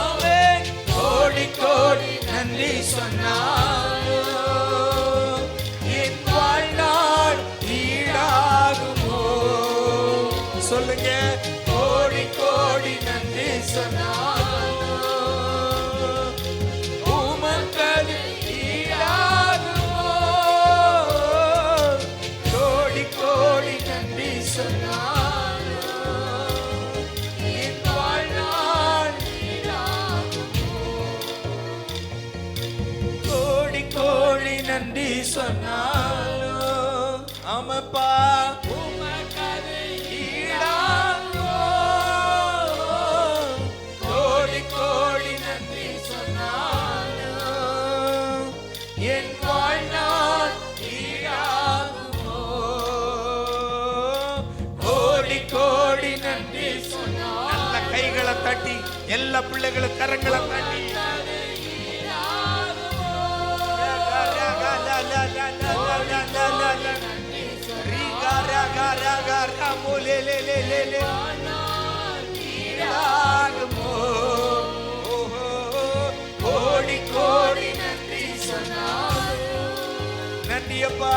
ஆமென். கோடி கோடி நன்றி சொன்னாலோ என் வாழ்நாள் ஈடாகுமோ. சொல்லுங்க. கோடி கோடி நன்றி சொன்னாலோ உமக்கது ஈடாகுமோ. கோடி கோடி நன்றி சொன்னாலோ என் வாழ்நாள் ஈடாகுமோ. கோடி கோடி நன்றி சொன்னாலோ ஆமப்பா உமக்கது ஈடாகுமோ. கோடி கோடி நன்றி சொன்னாலோ என் வாழ்நாள் ஈடாகுமோ. கோடி கோடி நன்றி சொன்னாலோ. நல்ல கைகளை தட்டி எல்லா பிள்ளைகளும் கரங்களை தட்டி கோடி கோடி நன்றி சொன்னாலோ. நன்றியப்பா.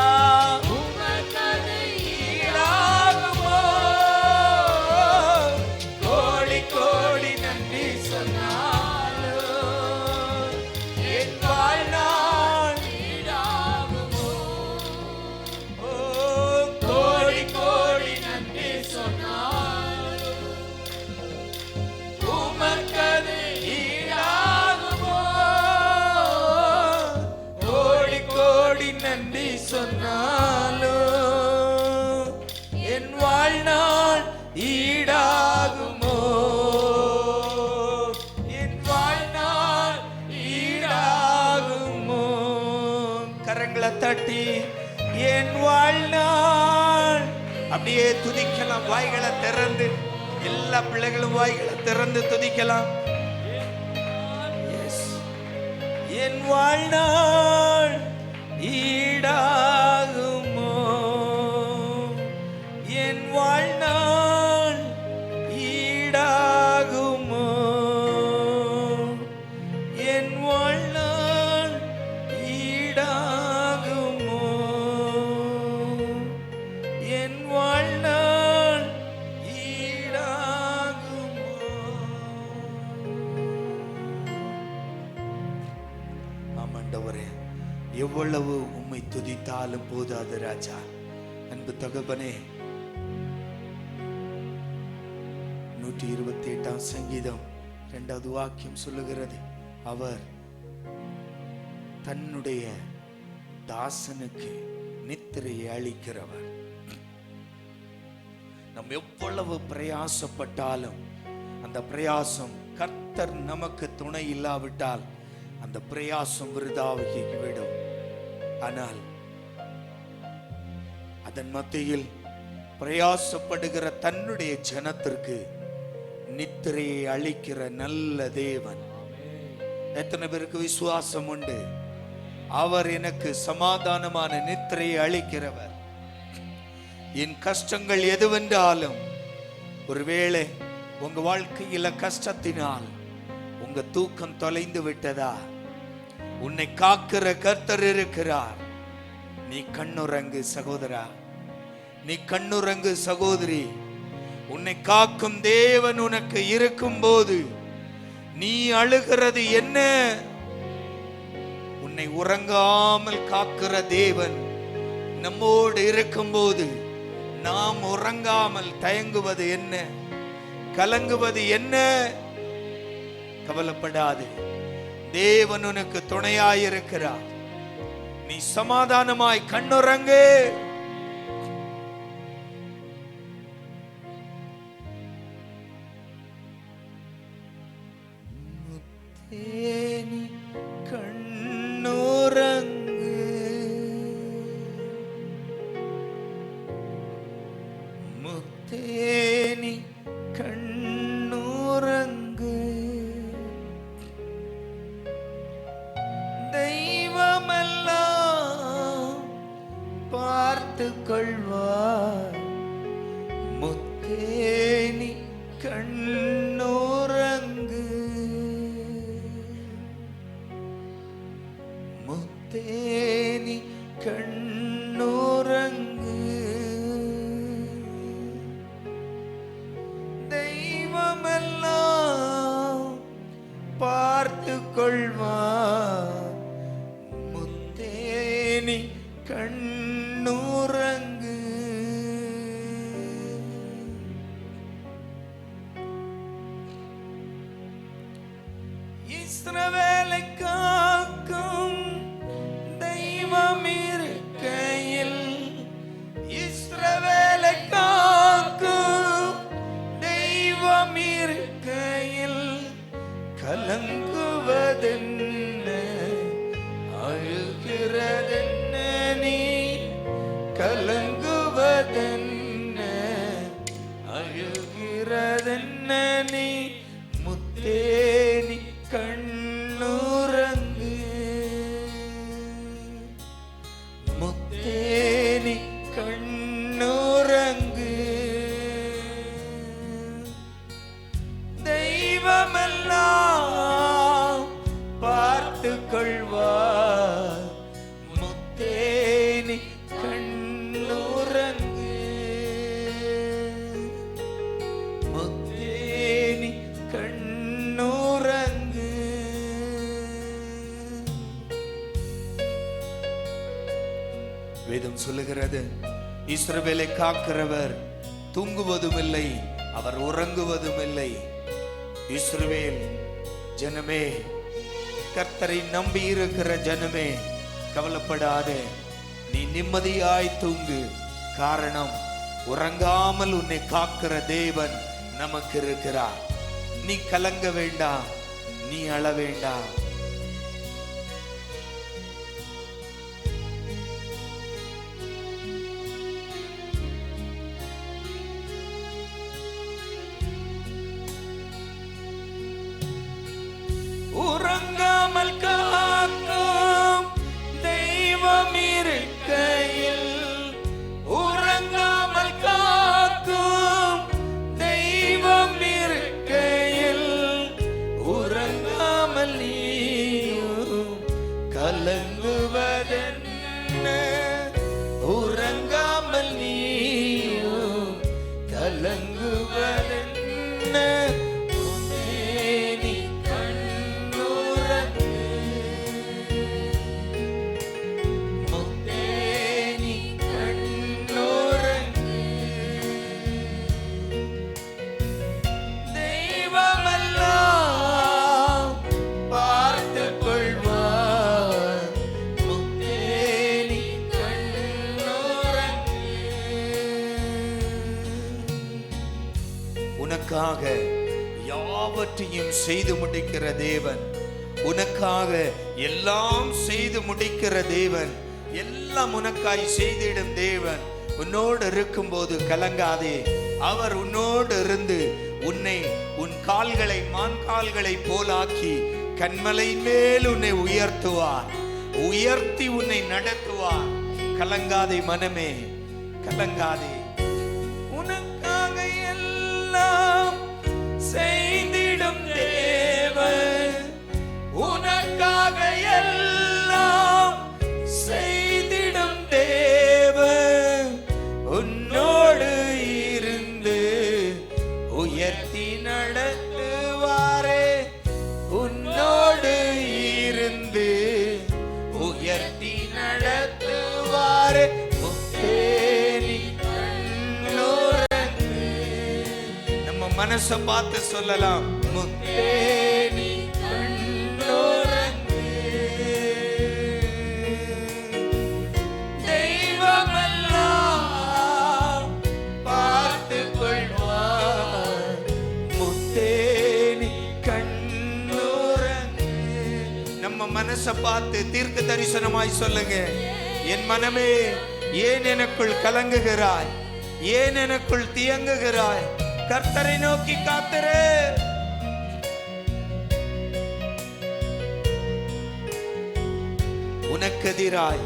ஈடாகுமோ. கோடி கோடி நன்றி சொன்னாலோ என் வாழ்நாள் ஈடாகுமோ. கோடி கோடி நன்றி சொன்னாலோ உமக்கது ஈடாகுமோ. கோடி கோடி நன்றி சொன்னாலோ என் வாழ்நாள் ஈடாகுமோ. என் வாழ்நாள் ஈடாகுமோ. கரங்களை தட்டி என் வாழ்நாள் அப்படியே துதிக்கலாம். வாய்களை திறந்து எல்லா பிள்ளைகளும் வாய்களை திறந்து துதிக்கலாம். என் வாழ்நாள் ஈடாகுமோ. என் வாழ்நாள் ஈடாகுமோ. என் வாழ்நாள் ஈடாகுமோ. என் வாழ்நாள் ஈடாகுமோ. ஆமாண்டவரே, எவ்வளவு உம்மை துதித்தாலும் போதாது ராஜா. அன்பு தகப்பனே, 128 சங்கீதம் 2வது வாக்கியம் சொல்லுகிறது, அவர் தன்னுடைய தாசனுக்கு நித்திரையை அளிக்கிறவர். நம்ம எவ்வளவு பிரயாசப்பட்டாலும் அந்த பிரயாசம் கர்த்தர் நமக்கு துணை இல்லாவிட்டால் அந்த பிரயாசம் விருதாகிவிடும். ஆனால் அதன் மத்தியில் பிரயாசப்படுகிற தன்னுடைய ஜனத்திற்கு நித்திரையை அளிக்கிற நல்ல தேவன். எத்தனை பேருக்கு விசுவாசம் உண்டு? அவர் எனக்கு சமாதானமான நித்திரையை அளிக்கிறவர். என் கஷ்டங்கள் எதுவென்றாலும், ஒருவேளை உங்க வாழ்க்கையில கஷ்டத்தினால் உங்க தூக்கம் தொலைந்து விட்டதா, உன்னை காக்கிற கர்த்தர் இருக்கிறார். நீ கண்ணுறங்கு சகோதரா, நீ கண்ணுறங்கு சகோதரி. உன்னை காக்கும் தேவன் உனக்கு இருக்கும் போது நீ அழுகிறது என்ன? உன்னை உறங்காமல் காக்கிற தேவன் நம்மோடு இருக்கும்போது நாம் உறங்காமல் தயங்குவது என்ன? கலங்குவது என்ன? கவலைப்படாது, தேவன் உனக்கு துணையாயிருக்கிறார். நீ சமாதானமாய் கண்ணுறங்கு. முத்தேனி கண்ணுறங்கு, தெய்வமெல்லாம் பார்த்து கொள்வார். முத்தேனி கண்ணுறங்கு, முத்தேனி கண்ணுறங்கு, தெய்வமெல்லாம் பார்த்து கொள்வார். முத்தேனி கண்ணுறங்கு. இஸ்ரவேலை காக்கும் தெய்வம் இருக்கையில், இஸ்ரவேலை காக்கும் தெய்வம் இருக்கையில் கலங்குவதென்ன, அழுகிறதென்ன? நீ கலங்குவதென்ன, அழுகிறதென்ன? நீ முத்தேனி கண்ணுறங்கு, முத்தேனி கண்ணுறங்கு, தெய்வமெல்லாம் பார்த்து கொள்வார். முத்தேனி கண்ணுறங்கு, முத்தேனி கண்ணுறங்கு. வேதம் சொல்லுகிறது, இஸ்ரவேலை காக்கிறவர் தூங்குவதும் இல்லை, அவர் உறங்குவதும் இல்லை. இஸ்ரவேல் ஜனமே, கர்த்தரை நம்பி இருக்கிற ஜனமே, கவலைப்படாதே, நீ நிம்மதியாய் தூங்கு. காரணம், உறங்காமல் உன்னை காக்கிற தேவன் நமக்கு இருக்கிறார். நீ கலங்க வேண்டாம், நீ அழ வேண்டாம். உறங்காமல் காக்கும் தெய்வம் இருக்கையில், உறங்காமல் காக்கும் தெய்வம் இருக்கையில், உறங்காமல் நீயும் கலங்குவதென்ன, உறங்காமல் நீயும் கலங்குவதென்ன? உனக்காக யாவற்றையும் செய்து முடிக்கிற தேவன், உனக்காக எல்லாம் செய்து முடிக்கிற தேவன், எல்லாம் உனக்காய் செய்திடும் தேவன் உன்னோடு இருக்கும்போது கலங்காதே. அவர் உன்னோடு இருந்து உன்னை, உன் கால்களை மான் கால்களை போலாக்கி கண்மலை மேல் உன்னை உயர்த்துவார், உயர்த்தி உன்னை நடத்துவார். கலங்காதே மனமே, கலங்காதே. உனக்காக எல்லாம் செய்திடும் தேவன், உனக்காக எல்லாம் செய்திடும் தேவன், உன்னோடு மனச பார்த்து சொல்லலாம், முத்தே நீ கண்ணுறங்கு, தெய்வமெல்லாம் பார்த்து கொள்வார், முத்தே நீ கண்ணுறங்கு. நம்ம மனச பார்த்து தீர்க்க தரிசனமாய் சொல்லுங்க, என் மனமே ஏன் எனக்குள் கலங்குகிறாய், ஏன் எனக்குள் தியங்குகிறாய், கர்த்தரை நோக்கி காத்திரு. உனக்கெதிராய்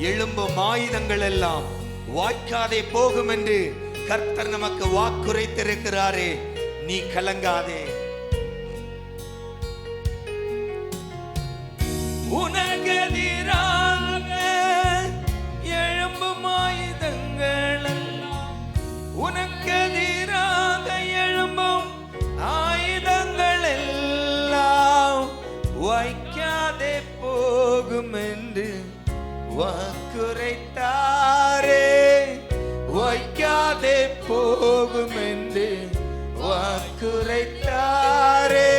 எழும்பும் ஆயுதங்கள் எல்லாம் வாய்க்காதே போகும் என்று கர்த்தர் நமக்கு வாக்குரைத்திருக்கிறாரே, நீ கலங்காதே. உனக்கெதிராக எழும்பும் ஆயுதங்கள் எல்லாம், உனக்கெதிராக எழும்பும் ஆயுதங்கள் எல்லாம் வாய்க்காதே போகும் என்று வாக்குரைத்தாரே, வாய்க்காதே போகும் என்று வாக்குரைத்தாரே.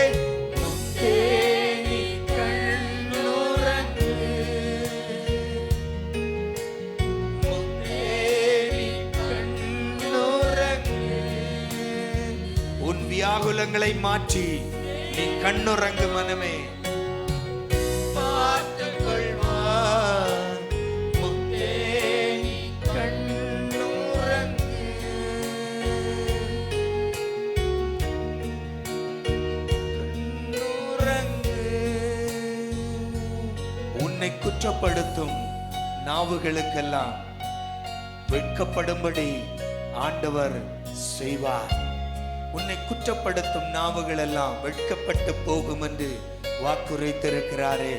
உன் வியாகுலங்களை மாற்றி நீ கண்ணுறங்கு மனமே, பார்த்துக் கொள்வார், முத்தே நீ கண்ணுறங்கு. கண்ணுறங்கு. உன்னை குற்றப்படுத்தும் நாவுகளுக்கெல்லாம் வெட்கப்படும்படி ஆண்டவர் செய்வார். உன்னை குற்றப்படுத்தும் நாவுகள் எல்லாம் வெட்கப்பட்டு போகும் என்று வாக்குரைத்திருக்கிறாரே,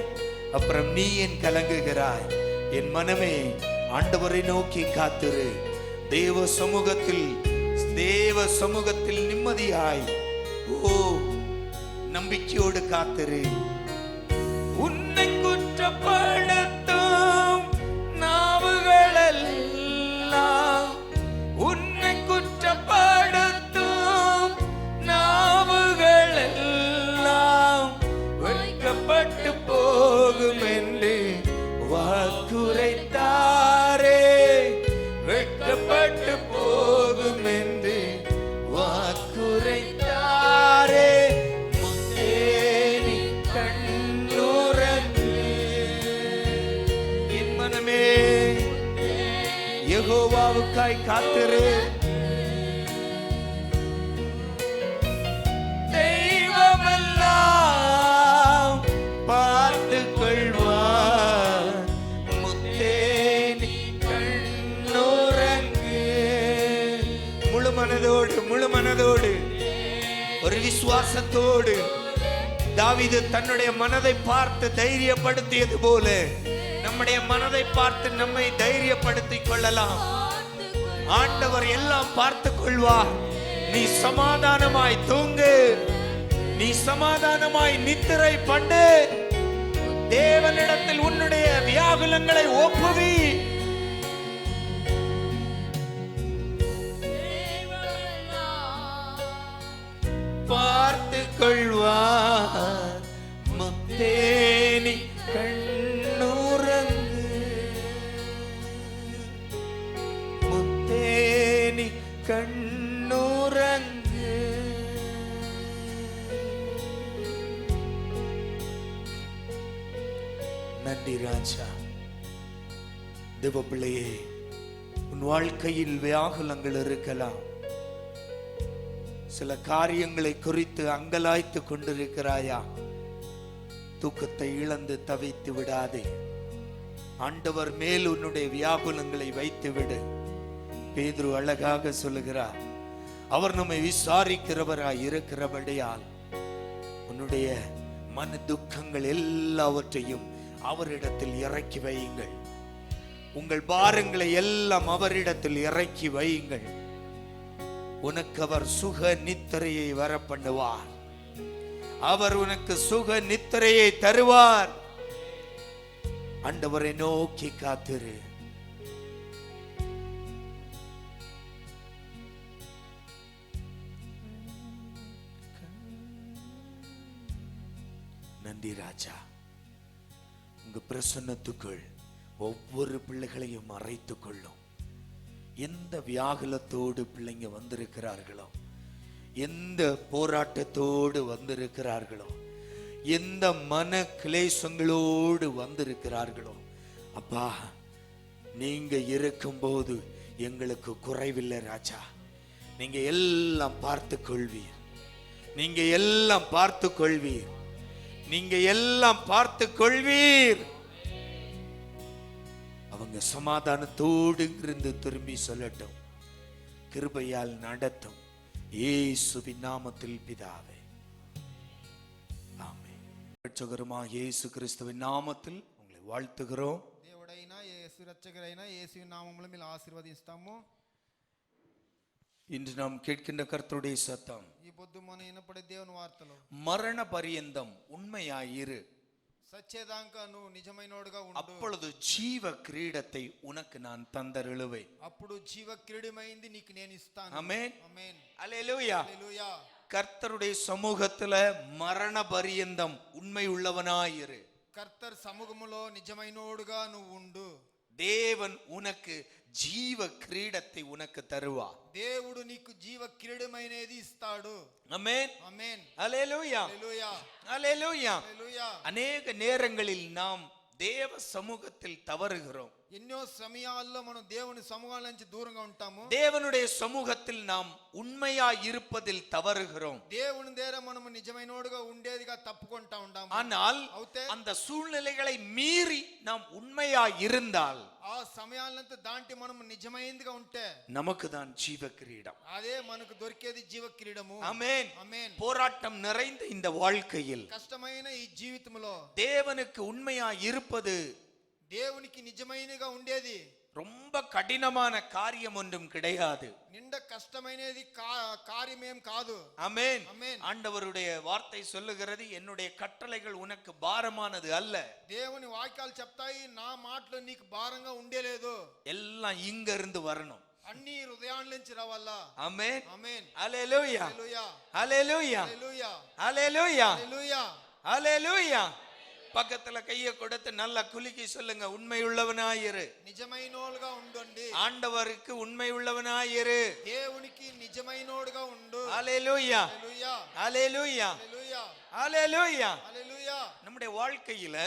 அப்புறம் நீ ஏன் கலங்குகிறாய்? என் மனமே ஆண்டவரை நோக்கி காத்திரு. தேவ சமூகத்தில் நிம்மதியாய் நம்பிக்கையோடு காத்திரு. உன்னை குற்றப்படுத்தும் நாவுகள் எல்லாம், உன்னை குற்றப்படுத்தும் நாவுகள் எல்லாம் வெட்கப்பட்டு போகும் என்று வாக்குரைத்தாரே, வெட்கப்பட்டு போகும் என்று வாக்குரைத்தாரே. முத்தே நீ கண்ணுறங்கு. என் மனமே யெகோவாவுக்காய் காத்திரு. தெய்வமெல்லாம் பார்த்து கொள்வார், முத்தே நீ கண்ணுறங்கு. முழு மனதோடு ஒரு விசுவாசத்தோடு தாவீது தன்னுடைய மனதை பார்த்து தைரியப்படுத்தியது போல நம்முடைய மனதை பார்த்து நம்மை தைரியப்படுத்திக் கொள்ளலாம். ஆண்டவர் எல்லாம் பார்த்து கொள்வார். நீ சமாதானமாய் தூங்கு, நீ சமாதானமாய் நித்திரை பண்ணு. தேவனிடத்தில் உன்னுடைய வியாகுலங்களை ஒப்புவி. பார்த்து கொள்வார், முத்தே நீ கண்ணுறங்கு, முத்தே நீ கண்ணுறங்கு. நன்றி ராஜா. தேவ பிள்ளையே, உன் வாழ்க்கையில் வியாகுலங்கள் இருக்கலாம். சில காரியங்களை குறித்து அங்கலாய்த்து கொண்டிருக்கிறாயா? தூக்கத்தை இழந்து தவித்து விடாதே. ஆண்டவர் மேல் உன்னுடைய வியாகுலங்களை வைத்து விடு. பேதுரு அழகாக சொல்லுகிறார், அவர் நம்மை விசாரிக்கிறவராய் இருக்கிறபடியால் உன்னுடைய மன துக்கங்கள் எல்லாவற்றையும் அவரிடத்தில் இறக்கி வையுங்கள். உங்கள் பாரங்களை எல்லாம் அவரிடத்தில் இறக்கி வையுங்கள். உனக்கு அவர் சுக நித்திரையை வர பண்ணுவார். அவர் உனக்கு சுக நித்திரையை தருவார். ஆண்டவரை நோக்கி காத்திரு. நன்றி ராஜா. உங்க பிரசன்னத்துக்குள் ஒவ்வொரு பிள்ளைகளையும் மறைத்துக் கொள்ளும். எந்த வியாகுலத்தோடு பிள்ளைங்க வந்திருக்கிறார்களோ, எந்த போராட்டத்தோடு வந்திருக்கிறார்களோ, எந்த மன கிளேசங்களோடு வந்திருக்கிறார்களோ, அப்பா நீங்க இருக்கும்போது எங்களுக்கு குறைவில்லை ராஜா. நீங்க எல்லாம் பார்த்து கொள்வீர், நீங்க எல்லாம் பார்த்து கொள்வீர், நீங்க எல்லாம் பார்த்து கொள்வீர். அவங்க சமாதானத்தோடு இருந்து திரும்பி சொல்லட்டும். கிருபையால் நடத்தும் இயேசுவின் நாமத்தில் பிதாவே, ஆமென். ரட்சகருமாகிய இயேசு கிறிஸ்துவின் நாமத்தில் உங்களை வாழ்த்துகிறோம். దేవుడైన యేసు రక్షకుడైన యేసు నామములో మీరు ఆశీర్వదిస్తాము. இன்று நாம் கேட்கின்ற கர்த்தருடைய சத்தம், ఈ పొద్దు మన వినపడే దేవుని వార్తలు, மரண பரியந்தம் உண்மையாயிரு, సచ్చేదాకా నువ్వు నిజమైనోడుగా ఉండు, அப்பொழுது ஜீவ கிரீடத்தை உனக்கு நான் தந்தருளுவேன். అప్పుడు జీవ కిరీటమైంది నీకు నేను ఇస్తాను. ஆமென், ఆమేన్, அல்லேலூயா. హల్లెలూయా. கர்த்தருடைய சமூகத்துல மரண பரியந்தம் உண்மை உள்ளவனாயிரு. కర్తర్ సముఖములో నిజమైనోడుగా నువ్వు ఉండు. தேவன் உனக்கு ஜீவ கிரீடத்தை உனக்கு தருவார். దేవుడు నీకు జీవ కిరీటమైనది ఇస్తాడు. ஆமென், ఆమేన్, அல்லேலூயா, హల్లెలూయా, அல்லேலூயா. హల్లెలూయా. அநேக நேரங்களில் நாம் தேவ சமூகத்தில் தவறுகிறோம். ఎన్నో సమయాల్లో మనం దేవుని సమూహాల నుంచి దూరంగా ఉంటాము. தேவனுடைய சமூகத்தில் நாம் உண்மையா இருப்பதில் தவறுகிறோம். దేవుని దగ్గర మనం నిజమైనోడుగా ఉండేదిగా తప్పుకుంటా ఉంటాము. ஆனால் అవుతే அந்த సూழ்நிலைகளை மீறி நாம் உண்மையா இருந்தால் ఆ సమయాలంతా దాంటి మనం నిజమైనదిగా ఉంటే நமக்கு தான் ஜீவ கிரீடம். అదే మనకు దొరికేది జీవ కిరీటము. ஆமென். ఆమేన్. போராட்டம் நிறைந்த இந்த வாழ்க்கையில் కష్టమైన ఈ జీవితంలో தேவனுக்கு உண்மையா இருப்பது దేవునికి నిజమైనగా ఉండేది ரொம்ப கடினமான காரியம் ஒன்றும் கிடையாது. నిండ కష్టమైనది కార్యమేం కాదు. ஆமென். ఆమేన్. ஆண்டவருடைய வார்த்தை சொல்லுகிறது, என்னுடைய கட்டளைகள் உனக்கு பாரமானது அல்ல. దేవుని వాక్యాలు చెప్తాయి, నా మాటలు నీకు భారంగా ఉండేలేదు. எல்லாம் இங்க இருந்து வரணும். అన్ని హృదయాల నుంచి రావాలా. ஆமென், ఆమేన్, அல்லேலூயா, హల్లెలూయా, அல்லேலூயா, హల్లెలూయా, அல்லேலூயா, హల్లెలూయా. அல்லேலூயா. பக்கத்துல கையை கொடுத்து நல்லா குலுக்கி சொல்லுங்க, உண்மை உள்ளவனாயிரு. నిజమైనోడుగా ఉండండి. ஆண்டவருக்கு உண்மை உள்ளவனாயிரு. దేవునికి నిజమైనోడుగా ఉండు. அல்லேலூயா, హల్లెలూయా, அல்லேலூயா, హల్లెలూయా, அல்லேலூயா. హల్లెలూయా. நம்முடைய வாழ்க்கையில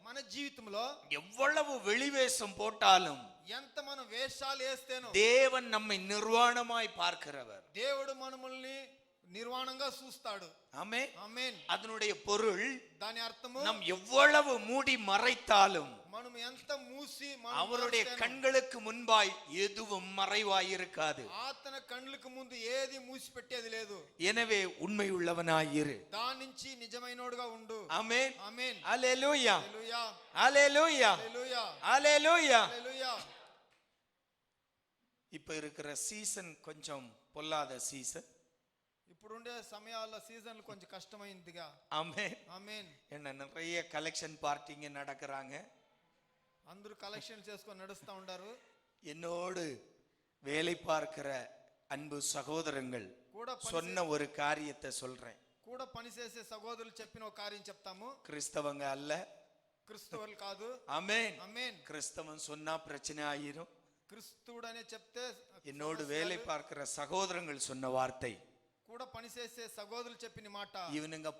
మన జీవితంలో எவ்வளவு வெளிவேஷம் போட்டாலும் ఎంత మనం వేషాలు వేస్తేనో தேவன் நம்மை நிர்வாணமாய் பார்க்கிறவர். దేవుడు మనల్ని నిర్వాణంగా చూస్తాడు. ஆமென். ఆమేన్. அதனுடைய பொருள், దాని అర్థము நாம் ఎவ்வளவு மூடி மறைத்தாலும் మనం ఎంత మూసి அவருடைய கண்களுக்கு முன்பாய் எதுவும் மறைவாயிருக்காது. ఆతన కళ్ళకు ముందు ఏది మూసి పెట్టేది లేదు. எனவே உண்மை உள்ளவனாயிரு. దాని నుంచి నిజమైనోడుగా ఉండు. ஆமென், ఆమేన్, அல்லேலூயா, హల్లెలూయా, அல்லேலூயா, హల్లెలూయా, அல்லேலூயா. హల్లెలూయా. இப்ப இருக்கிற சீசன் கொஞ்சம் பொல்லாத சீசன். ఇప్పుడుండే సమయాల్లో సీజన్లు కొంచెం కష్టమైందిగా. ஆமென். ఆమేన్. என்ன நிறைய கலெக்ஷன் பார்ட்டிங்க நடக்கிறாங்க. అందరూ కలెక్షన్ చేసుకొని నడుస్తూ ఉంటారు. என்னோடு வேலை பார்க்கிற அன்பு சகோதரங்கள் కూడా சொன்ன ஒரு காரியத்தை சொல்றேன். కూడా పనిచేసే సహోదరులు చెప్పిన ఒక కార్యం చెప్తాము. கிறிஸ்தவங்க அல்ல. క్రిస్తువులు కాదు. ஆமென். ఆమేన్. கிறிஸ்தவன் சொன்னா பிரச்சனை ஆயிரும். క్రిస్తువుడనే చెప్తే என்னோடு வேலை பார்க்கிற சகோதரங்கள் சொன்ன வார்த்தை, కూడా పనిచేసే సహోదరులు చెప్పిన మాట, இவனுங்க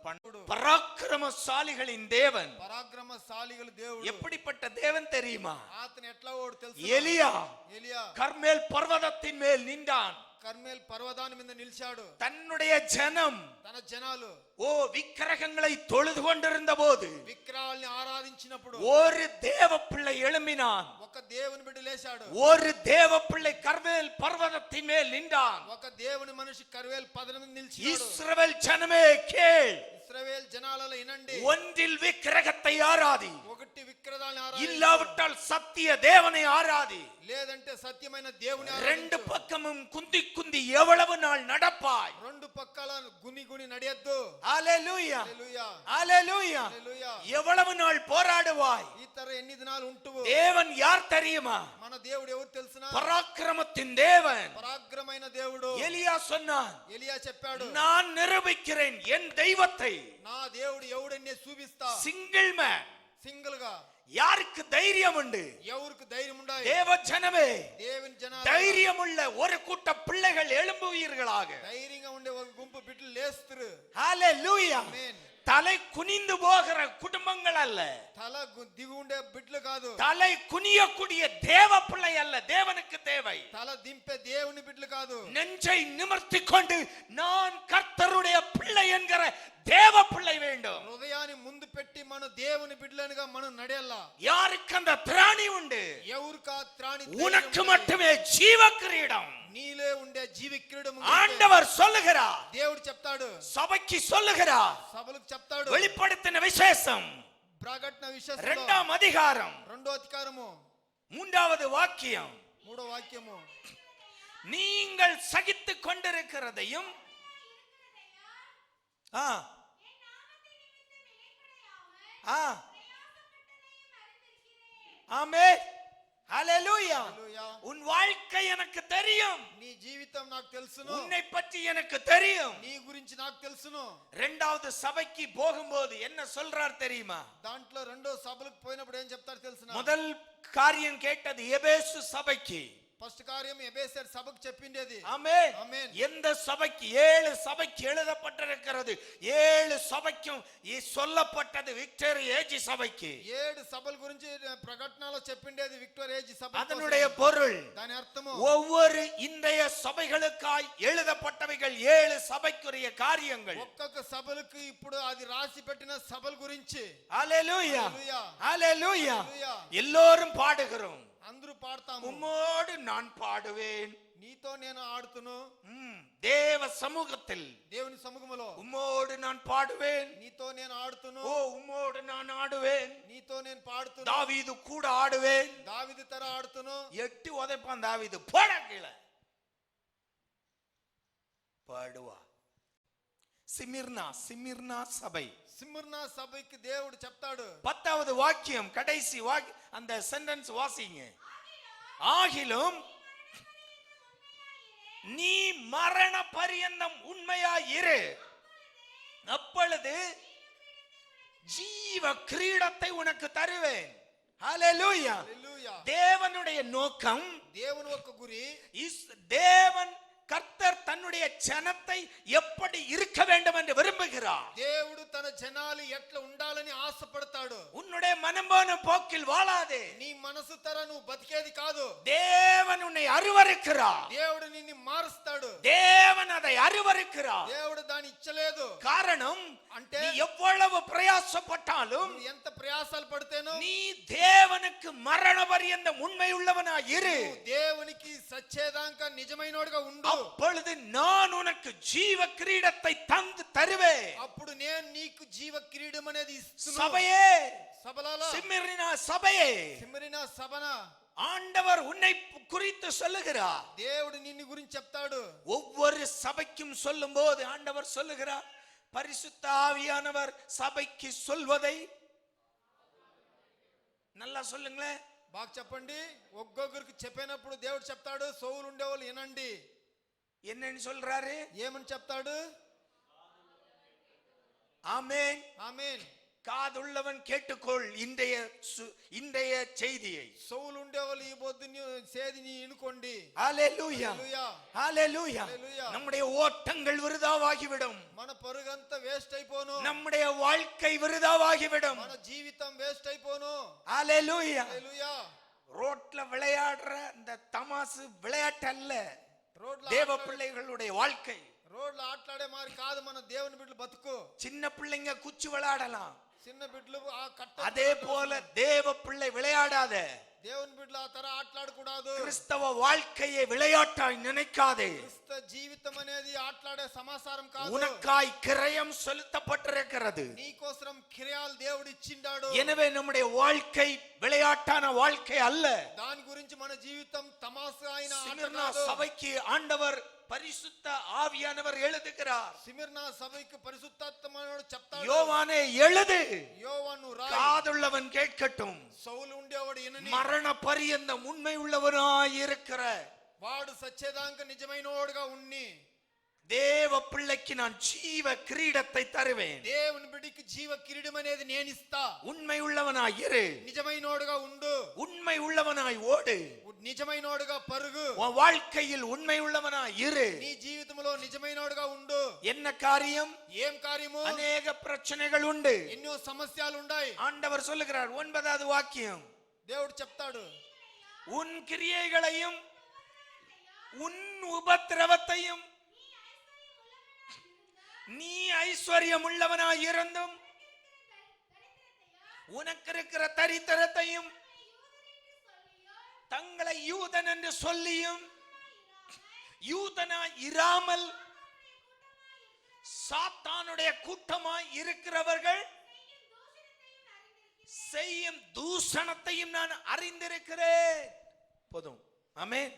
பராக்கிரமசாலிகளின் தேவன். పరాక్రమశాలిగల దేవుడు. எப்படிப்பட்ட தேவன் தெரியுமா? అతను ఎట్లా ఓడు తెలుసు? எலியா ఎలియా கர்மேல் பர்வதத்தின் மேல் நின்றான். కర్మేల్ పర్వతాన్ని మీద నిలిచాడు. தன்னுடைய ஜனம் తన జనాలు விக்கிரகங்களை தொழுது கொண்டிருந்த போது విగ్రహాల్ని ఆరాధించినప్పుడు ஒரு தேவ பிள்ளை எழும்பினான். ఒక దేవుని బిడ్డ లేచాడు. ஒரு தேவ பிள்ளை கர்மேல் பர்வதத்தின் மேல் நின்றான். ఒక దేవుని మనిషి కర్మేల్ పర్వతం మీద నిలిచాడు. இஸ்ரவேல் ஜனமே கேள், ఇశ్రాయేలు జనాలలో వినండి, ஒன்றில் விக்கிரகத்தை ஆராதி, ఒకటి విగ్రహాల్ని ఆరాధించు, இல்லாவிட்டால் சத்திய தேவனை ஆராதி. లేదంటే సత్యమైన దేవుని ரெண்டு ఆరాధించు. பக்கமும் குந்தி குந்தி எவ்வளவு நாள் நடப்பாய்? రెండు పక్కల గుని గుని నడియొద్దు. ஹல்லேலூயா, హల్లెలూయా, ஹல்லேலూயா. హల్లెలూయా. எவ்வளவு நாள் போராடுவாய்? ఈ తర ఎన్ని దినాలు ఉంటువు? தேவன் யார் தெரியுமா? మన దేవుడు ఎవరు తెలుసునా? பராக்கிரமத்தின் தேவன். పరాక్రమైన దేవుడు. எலியா சொன்னான், ఎలియా చెప్పాడు, நான் நிரூபிக்கிறேன் என் தெய்வத்தை. నా దేవుడు ఎవడన్నే చూపిస్తా. Single man. సింగిల్ గా யாருக்கு தைரியம் உண்டு? ఎవరికి ధైర్యం ఉండాలి? தேவ ஜனமே, దేవుని జనాలు, தைரியம் உள்ள ஒரு கூட்ட பிள்ளைகள் எழும்புவீர்களாக. ధైర్యంగా ఉండే ఒక గుంపు బిడ్డలు లేస్తురు. ஹalleluya. ఆమేన్. தலை குனிந்து போகிற குடும்பங்கள் அல்ல, తల దిగు ఉండే బిడ్డలు కాదు, தலை குனியக்கூடிய தேவ பிள்ளை அல்ல, தேவனுக்கு தேவை. తల దింపే దేవుని బిడ్డలు కాదు, நெஞ்சை நிமிர்த்தி கொண்டு நான் கர்த்தருடைய பிள்ளை என்கிற தேவ பிள்ளை வேண்டும். హృదయాన్ని ముందు పెట్టి మన దేవుని బిడ్డలనుగా మనం నడయాలా. யாருக்கு அந்த திராணி உண்டு? ఎవరికి ఆ త్రాణి? உனக்கு மட்டுமே ஜீவ கிரீடம் నీలే ఉండే జీవ కిరీటం ஆண்டவர் சொல்லுகிறார். దేవుడు చెప్తాడు, சபைக்கு சொல்லுகிறார். సభలకు చెప్తాడు. வெளிப்படுத்தின விசேஷம் ప్రకటన విశేషం 2ஆம் அதிகாரம் 2వ అధికారము 3வது வாக்கியம். 3వ వాక్యము, நீங்கள் சகித்துக் கொண்டிருக்கிறதையும் ஆமென், ஹalleluya. உன் வாழ்க்கை எனக்கு தெரியும், నీ జీవితం నాకు తెలుసును, உன்னை பற்றி எனக்கு தெரியும். నీ గురించి నాకు తెలుసును. இரண்டாவது சபைக்கு போகும்போது என்ன சொல்றார் தெரியுமா? దాంట్లో రెండో సభలకు పోయినప్పుడు ఏం చెప్తారు తెలుసునా? முதல் காரியம் கேட்டது எபேசு சபைக்கு. ఫస్ట్ కార్యం ఎబేసర్ సభకు చెప్పిండేది. ஆமென். ఆమేన్. எந்த சபைக்கு? 7 சபைக்கு எழுதப்பட்டிருக்கிறது. 7 சபைக்கும் சொல்லப்பட்டது விக்டரி ஏஜ் சபைக்கு. 7 సభల గురించి ప్రకటనలో చెప్పిండేది విక్టోర్ ఏజ్ సభ. அதனுடைய பொருள், దాని అర్థము, ஒவ்வொரு இன்றைய சபைகளுக்காய் எழுதப்பட்டவைகள் 7 சபைக்குரிய காரியங்கள். ఒక్కొక్క సభలకు ఇప్పుడు అది రాసి పెట్టిన సభల గురించి. ஹalleluya, హల్లెలూయా, ஹalleluya. హల్లెలూయా. எல்லோரும் பாடுகிறோம். అందరూ పాడతాము, உம்மோடு நான் பாடுவேன். నీతో నేను ఆడుతును. தேவ சமூகத்தில் దేవుని సముఖములో உம்மோடு நான் பாடுவேன். నీతో నేను ఆడుతును. ஓ, உம்மோடு நான் ஆடுவேன். నీతో నేను పాడుతును. தாவீது கூட ஆடுவேன். దావీదు తర ఆడుతును. எட்டி உதைப்பான் தாவீது, போட கீழே பாடுவா. சிமிர்னா சபை. సిమ్రనా సభకి దేవుడు చెప్తాడు. 10வது வாக்கியம், கடைசி அந்த சென்டென்ஸ் வாசிங்க. ஆகிலும் நீ மரண பரியந்தம் உண்மையாயிரு, அப்பொழுது ஜீவ கிரீடத்தை உனக்கு தருவேன். ஹalleluya. హల్లెలూయా. தேவனுடைய நோக்கம், దేవుని యొక్క గురి, தேவன் கர்த்தர் தன்னுடைய ஜனத்தை எப்படி இருக்க வேண்டும் என்று விரும்புகிறார். దేవుడు తన జనాలు ఎట్లా ఉండాలని ఆశపడతాడు. உன்னுடைய மனம் போன போக்கில் வாழாதே. నీ మనసు తర నువ్వు బతికేది కాదు. தேவன் உன்னை அருவருக்கிறார். దేవుడు నిన్ను మారుస్తాడు. தேவன் அதை அருவருக்கிறார். దేవుడు దాన్ని ఇచ్చలేదు. காரணம், అంటే நீ எவ்வளவு பிரயாசப்பட்டாலும், నువ్వు ఎంత ప్రయాసాలు పడితేనో, நீ தேவனுக்கு மரண பரியந்தம் உண்மை உள்ளவனாய் இரு. నువ్వు దేవునికి సచ్చేదాకా నిజమైనోడుగా ఉండు. அப்பொழுது நான் உனக்கு ஜீவ கிரீடத்தை தந்து தருவேன். అప్పుడు నేను నీకు జీవ కిరీటం అనేది ఇస్తున్నాను. சபையே, సభలలో, சிமிர்னா சபையே, సిమ్రినా సభన ஆண்டவர் உன்னை குறித்து சொல்லுகிறார். దేవుడు నిన్ను గురించి చెప్తాడు. ஒவ்வொரு சபைக்கும் சொல்லும்போது ஆண்டவர் சொல்லுகிறார், பரிசுத்த ஆவியானவர் சபைக்கு சொல்வதை நல்லா சொல்லுங்களேன். బాగా చెప్పండి. ఒక్కొక్కరికి చెప్పినప్పుడు దేవుడు చెప్తాడు, సౌలు ఉండేవాళ్ళు వినండి. என்னன்னு சொல்றாரு? ఏమని చెప్తాడు? ஆமென், ఆమేన్. காதுள்ளவன் கேட்டுக்கொள் இன்றைய செய்தியை. సౌలు ఉండేవాళ్ళు ఈ పొద్దుని సేదిని వినుకోండి. ஹalleluya, హల్లెలూయా, ஹalleluya. హల్లెలూయా. நம்முடைய ஓட்டங்கள் விருதாவாகிவிடும். మన పరుగంతా వేస్ట్ అయిపోను. நம்முடைய வாழ்க்கை விருதாவாகிவிடும். మన జీవితం వేస్ట్ అయిపోను. ஹalleluya. హల్లెలూయా. ரோட்ல விளையாடுற இந்த தமாசு விளையாட்டு அல்ல రోడ్ల தேவ பிள்ளைகளுடைய வாழ்க்கை. రోడ్ల ఆటలాడే మారి కాదు మన దేవుని బిడ్డలు బతుకు. சின்ன பிள்ளைங்க குச்சி விளையாடலாம், చిన్న బిడ్డలు ఆ కట్ట, அதே போல தேவ பிள்ளை விளையாடாத. దేవుని బిడ్డలు ఆ తర ఆటలాడకూడదు. கிறிஸ்தவ வாழ்க்கையை விளையாட்டாய் நினைக்காதே. క్రిస్త జీవితం అనేది ఆటలాడే సమాచారం కాదు. உனக்காய் கிரயம் செலுத்தப்பட்டிருக்கிறது. నీకోసం కిరయాలు దేవుడు ఇచ్చిండాడు. எனவே நம்முடைய வாழ்க்கை விளையாட்டான வாழ்க்கை அல்ல. దాని గురించి మన జీవితం తమాషా అయిన ఆట சிமிர்னா కాదు. சபைக்கு ஆண்டவர் பரிசுத்த ஆவியானவர் எழுதுகிறார். సిమిర్నా సభకి పరిశుద్ధాత్మను చెప్తాడు. யோவானே எழுது, యోవాను రాయి, காதுள்ளவன் கேட்கட்டும். సౌలు ఉండేవాడు వినని, மரண பரியந்தம் உண்மை உள்ளவனாய் இருக்கிற వాడు సచ్చేదాకా నిజమైనోడుగా ఉన్ని, தேவ பிள்ளைக்கு நான் ஜீவ கிரீடத்தை தருவேன். దేవుని బిడ్డకి జీవ కిరీటం అనేది నేను ఇస్తా. உண்மை உள்ளவனாய் இரு, నిజమైనోడుగా ఉండు, உண்மை உள்ளவனாய் ஓடு, నిజమైనోడుగా పరుగు, உன் வாழ்க்கையில் உண்மை உள்ளவனாய் இரு. నీ జీవితంలో నిజమైనోడుగా ఉండు. என்ன காரியம்? ఏం కార్యము? அநேக பிரச்சனைகள் உண்டு, ఎన్నో సమస్యలు ఉన్నాయి. ஆண்டவர் சொல்லுகிறார் 9வது வாக்கியம், దేవుడు చెప్తాడు, உன் கிரியைகளையும் உன் உபத்திரவத்தையும் நீ ஐஸ்வர்யம் உள்ளவனாய் இருந்தும் உனக்கு இருக்கிற தரித்திரத்தையும் தங்களை யூதன் என்று சொல்லியும் யூதனாய் இராமல் சாத்தானுடைய கூட்டமாய் இருக்கிறவர்கள் செய்யும் தூஷணத்தையும் நான் அறிந்திருக்கிறேன். போதும். ஆமென்.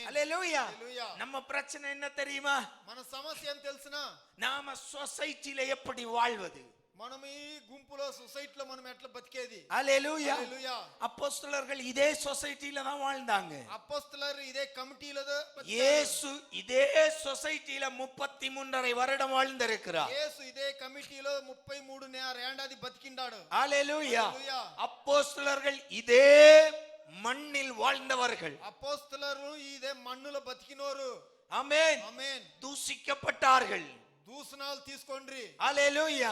அல்லேலூயா. நம்ம பிரச்சனை என்ன தெரியுமா? మన సమస్య ఏం తెలుసునా? நாம சொசைட்டில எப்படி வாழ்வது? మనం ఈ గుంపులో సొసైటీలో మనం ఎట్లా బతికేది? அல்லேலூயா. அப்போஸ்தலர்கள் இதே சொசைட்டில தான் வாழ்ந்தாங்க. அப்போஸ்தலர் இதே கமிட்டில இயேசு இதே சொசைட்டில 33.5 வருடம் வாழ்ந்திருக்கிறார். இயேசு இதே கமிட்டில 33 ஏண்டாதி பతికిండాడు. அல்லேலூயா. அப்போஸ்தலர்கள் இதே மண்ணில் வாழ்ந்தவர்கள். அப்போஸ்தலரு இதே மண்ணுல బతికినోరు. ஆமென். ஆமென். தூசிக்கப்பட்டார்கள். దూషణాలు తీసుకోండి. அல்லேலூயா.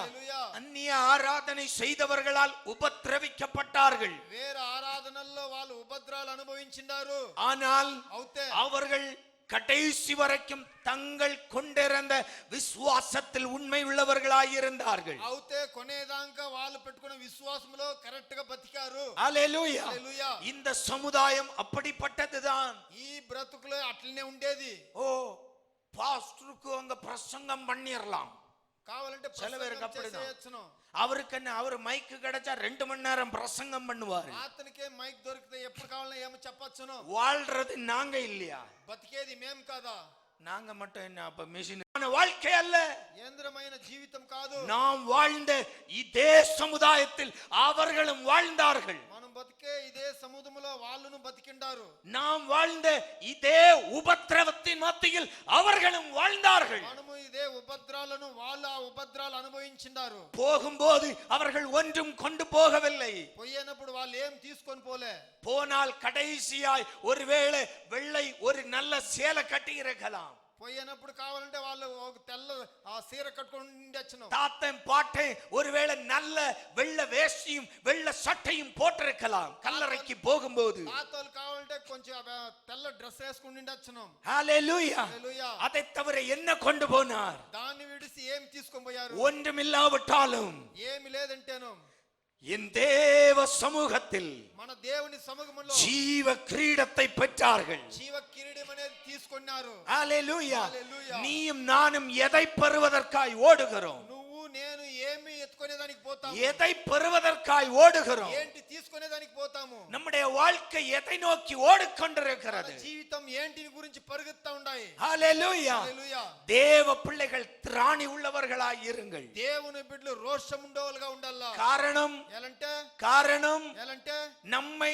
அந்நிய ஆராதனை செய்தவர்களால் உபத்திரவிக்கப்பட்டார்கள். வேற ஆராதனల్లో వాళ్ళు ఉపద్రవాలు అనుభవించిండారు. ஆனால் அவர்கள் கடைசி வரைக்கும் தங்கள் கொண்டிருந்த விசுவாசத்தில் உண்மை உள்ளவர்களாய் இருந்தார்கள். అవుతే కొనేదాకా వాళ్ళు పెట్టుకున్న విశ్వాసంలో కరెక్ట్ గా బతికారు. హల్లెలూయా. இந்த சமுதாயம் அப்படிப்பட்டதுதான். ఈ బ్రతుకులో అట్లనే ఉండేది. ஓ, பாஸ்டருக்கு அங்க பிரசங்கம் பண்ணிரலாம். కావాలంటే சில பேருக்கு அப்படிதான். చేయొచ్చును. அவருக்கு என்ன, அவர் மைக்கு கிடைச்சா 2 மணி நேரம் பிரசங்கம் பண்ணுவாரு. అతనికే మైక్ దొరికితే ఎప్పుడు కావాలన్నా ఏమో చెప్పొచ్చును. வாழ்றது நாங்க இல்லையா? బతికేది మేం కాదా? நாங்க மட்டும் என்ன அப்ப மிஷின் வாழ்க்கை அல்ல, యంత్రమైన జీవితం కాదు. நாம் வாழ்ந்த இதே சமுதாயத்தில் அவர்களும் வாழ்ந்தார்கள். మనం బతికే ఇదే సముద్రంలో వాళ్ళను బతికిండారు. நாம் வாழ்ந்த இதே உபத்திரவத்தின் மத்தியில் அவர்களும் வாழ்ந்தார்கள். మనము ఇదే ఉపద్రవాలను వాళ్ళు ఆ ఉపద్రవాలు అనుభవించిండారు. போகும்போது அவர்கள் ஒன்றும் கொண்டு போகவில்லை. పోయేనప్పుడు వాళ్ళు ఏం తీసుకొని పోలే. போனால் கடைசியாய் ஒருவேளை வெள்ளை ஒரு நல்ல சேலை கட்டி இருக்கலாம். పోయేనప్పుడు కావాలంటే వాళ్ళు ఒక తెల్ల ఆ సీర కట్టుకొని ఉండొచ్చును. தாத்தன் பாட்டன் ஒருவேளை நல்ல வெள்ள வேஷ்டியும் வெள்ள சட்டையும் போட்டிருக்கலாம். கல்லறைக்கு போகும்போது తాతలు కావాలంటే కొంచెం తెల్ల డ్రెస్ వేసుకొని ఉండొచ్చును. ஹல்லேலூயா. హల్లెలూయా. அதை தவிர என்ன கொண்டு போனார்? దాన్ని విడిసి ఏం తీసుకొని పోయారు? ஒன்றுமில்லாவிட்டாலும் ఏమి లేదంటేను என் தேவ சமூகத்தில் మన దేవుని సముఖంలో ஜீவ கிரீடத்தை பெற்றார்கள். జీవ కిరీటం అనేది తీసుకున్నారు. ஹல்லேலூயா. நீயும் நானும் எதை பெறுவதற்காய் ஓடுகிறோம்? నువ్వు నేను ఏమి ఎత్తుకునేదానికి పోతాము? எதை பெறுவதற்காய் ஓடுகிறோம்? ఏంటి తీసుకునేదానికి పోతాము? நம்முடைய வாழ்க்கை எதை நோக்கி ஓடிக்கொண்டிருக்கிறது? జీవితం ఏంటిని గురించి పరుగుతా ఉన్నాయి. ஹல்லேலூயா. హల్లెలూయా. தேவ பிள்ளைகள் திராணி உள்ளவர்களாய் இருங்கள். దేవుని బిడ్డలు రోషం ఉండేవాళ్ళుగా ఉండాలా. காரணம் ఎలంటే நம்மை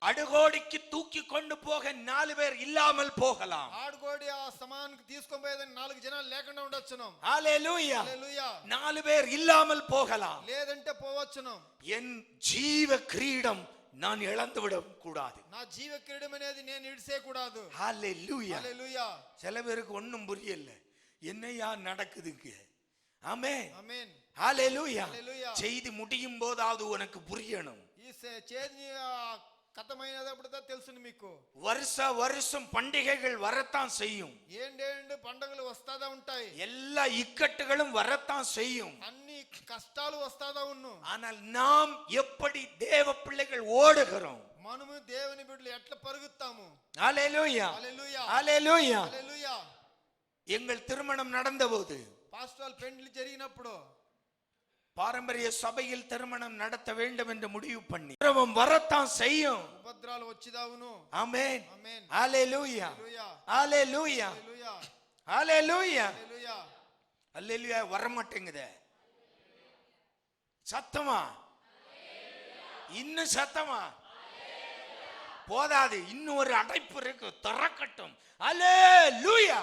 అడుగోడికి తూకి கொண்டு போக 4 பேர் இல்லாமல் போகலாம். ఆడుగోడి ఆ సమానికి తీసుకొని పోయేదని 4 జనాలు లేకుండా ఉండొచ్చును. హల్లెలూయా. హల్లెలూయా. 4 பேர் இல்லாமல் போகலாம். లేదంటే పోవచ్చును. என் ஜீவ கிரீடம் நான் இழந்து விட கூடாது. నా జీవ కిరీటం అనేది నేను ఇడిసే కూడదు. ஹல்லேலூயா. హల్లెలూయా. சில பேருக்கு ஒண்ணும் புரியல, என்னையா நடக்குதுங்க. ஆமென். ఆమేన్. ஹல்லேலூயா. செய்தி முடியும் போதாவது உனக்கு புரியணும். ఈ చేది కథమైనప్పుడు తెలుసును మీకు. வருஷம் பண்டிகைகள் வரத்தான் செய்யும். ఏండేండు పండుగలు వస్తాదా ఉంటాయి. எல்லா இக்கட்டுகளும் வரத்தான் செய்யும். అన్ని కష్టాలు వస్తాదా ఉన్ను. ஆனால் நாம் எப்படி தேவ பிள்ளைகள் ஓடுகிறோம்? మనము దేవుని బిడ్డలు ఎట్లా పరుగుతాము? ஹல்லேலூயா. హల్లెలూయా. ஹல்லேலூயா. హల్లెలూయా. எங்கள் திருமணம் நடந்தபோது, పాస్టల్ పెండ్లి జరిగినప్పుడు, பாரம்பரிய சபையில் திருமணம் நடத்த வேண்டும் என்று முடிவு பண்ணி உபத்திரவம் வரத்தான் செய்யும். ఉపద్రవాలు వచ్చిదావును. ஆமென். ఆమేన్. ஹல்லேலூயா. ஹல்லேலூயா. ஹல்லேலூயா. హల్లెలూయా. ஹல்லேலூயா வர மாட்டேங்குதே. சத்தமா? இன்னும் சத்தமா? போதாது, இன்னும் ஒரு அடைப்பு இருக்கு, திறக்கட்டும். ஹல்லேலூயா.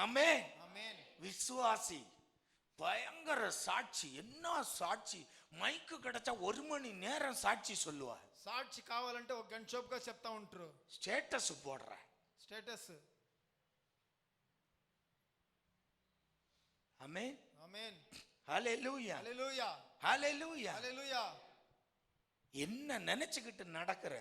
ஆமென். ஆமென். விசுவாசி பயங்கர சாட்சி. என்ன சாட்சி! மைக்கு கிடைச்சா 1 மணி நேரம் சாட்சி சொல்லுவா. సాక్షి కావాలంటే ఒక గంట సేపుగా చెప్తా ఉంటారు. ஸ்டேட்டஸ் போடுற. స్టేటస్. ஆமென். ఆమేన్. ஹல்லேலூயா. హల్లెలూయా. ஹல்லேலூயா. హల్లెలూయా. என்ன நினைச்சுக்கிட்டு நடக்கிற?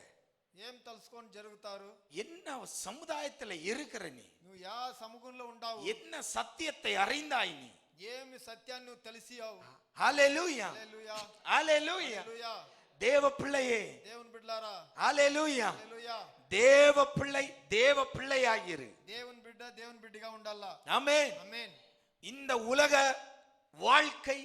ఏం తలుసుకొని జరుగుతారు? என்ன சமுதாயத்துல இருக்கிற நீ? నువ్వు యా సముఖంలో ఉండావు? என்ன సత్యத்தை அறிந்தாய் நீ? ఏమి సత్యాన్ని నువ్వు తెలిసియావు? హల్లెలూయా. హల్లెలూయా. హల్లెలూయా. హల్లెలూయా. தேவ பிள்ளையே, దేవుని బిడ్డలారా, ஹல்லேலூயா. హల్లెలూయా. தேவ பிள்ளை, தேவ பிள்ளையாயிரு. దేవుని బిడ్డ దేవుని బిడ్డగా ఉండాలా. ஆமென். ఆమేన్. இந்த உலக வாழ்க்கை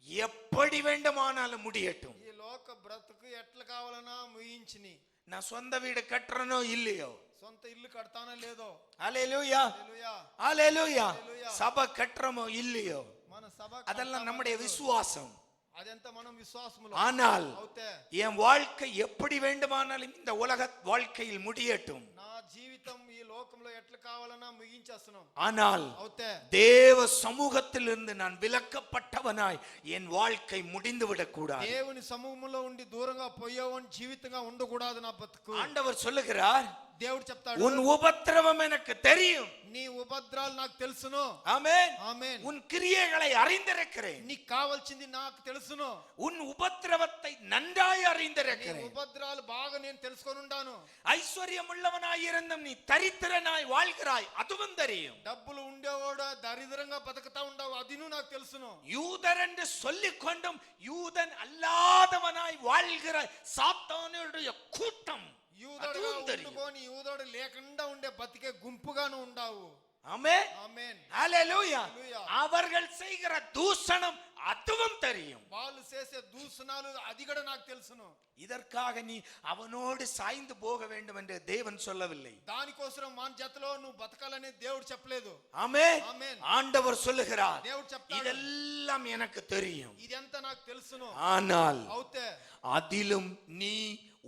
எப்படி வேண்டுமானாலும் முடியட்டும். ఈ లోక బ్రతుకు ఎట్లా కావాలన్నా ముగించిని. நான் சொந்த வீடு கட்டுறனோ இல்லையோ, సొంత ఇల్లు కడతానో లేదో, ஹல்லேலூயா. హల్లెలూయా. ஹல்லேலூயா. హల్లెలూయా. சபை கட்டுறமோ இல்லையோ, మన సభ அதெல்லாம் நம்முடைய விசுவாசம். అదంతా మనం విశ్వాసములో. ஆனால் అవుతే என் வாழ்க்கை எப்படி வேண்டுமானாலும் இந்த உலக வாழ்க்கையில் முடியட்டும். నా జీవితం ఈ లోకంలో ఎట్లా కావాలన్నా ముగించేస్తున్నాం. ஆனால் అవుతే தேவ சமூகத்திலிருந்து நான் விலக்கப்பட்டவனாய் என் வாழ்க்கை முடிந்து விடக்கூடாது. దేవుని సమూహంలో ఉండి దూరంగా పోయేవని జీవితంగా ఉండకూడదు నా బతుకు. ஆண்டவர் சொல்லுகிறார், దేవుడు చెప్తాడు, உன் உபத்திரவம் எனக்கு தெரியும். నీ ఉపద్రాలు నాకు తెలుసును. ஆமென். ఆమేన్. உன் கிரியைகளை அறிந்திருக்கிறேன். నీకు కావాల్సింది నాకు తెలుసును. உன் உபத்திரவத்தை நன்றாய் నీ அறிந்திருக்கிறேன். ఉపద్రాలు బాగా నేను తెలుసుకొని ఉండాను. ஐஸ்வர்யம் உள்ளவனாய் இருந்தும் நீ தரித்திரனாய் வாழ்கிறாய், அதுவும் தெரியும். డబ్బులు ఉండేవాడు దరిద్రంగా బతుకుతా ఉండవు, అది నాకు తెలుసును. யூதர் என்று சொல்லிக் கொண்டும் யூதன் அல்லாதவனாய் வாழ்கிற சாத்தானுடைய கூட்டம், యూదుడుగా அதுவும் தெரியும். ఉండుకొని యూదుడు లేకుండా ఉండే బతికే గుంపుగాను ఉండావు. ஆமென். ఆమేన్. ஹல்லேலூயா. హల్లెలూయా. அவர்கள் செய்கிற தூஷணம் அதுவும் தெரியும். వాళ్ళు చేసే దూషణాలు అది కూడా నాకు తెలుసును. இதற்காக நீ அவனோடு சாய்ந்து போக வேண்டும் என்று தேவன் சொல்லவில்லை. దానికోసం మన జతలో నువ్వు బతకాలని దేవుడు చెప్పలేదు. ஆமென். ఆమేన్. ஆண்டவர் சொல்லுகிறார், దేవుడు చెప్తాడు, இதெல்லாம் எனக்கு தெரியும். ఇదంతా నాకు తెలుసును. ஆனால் అవుతే அதிலும் நீ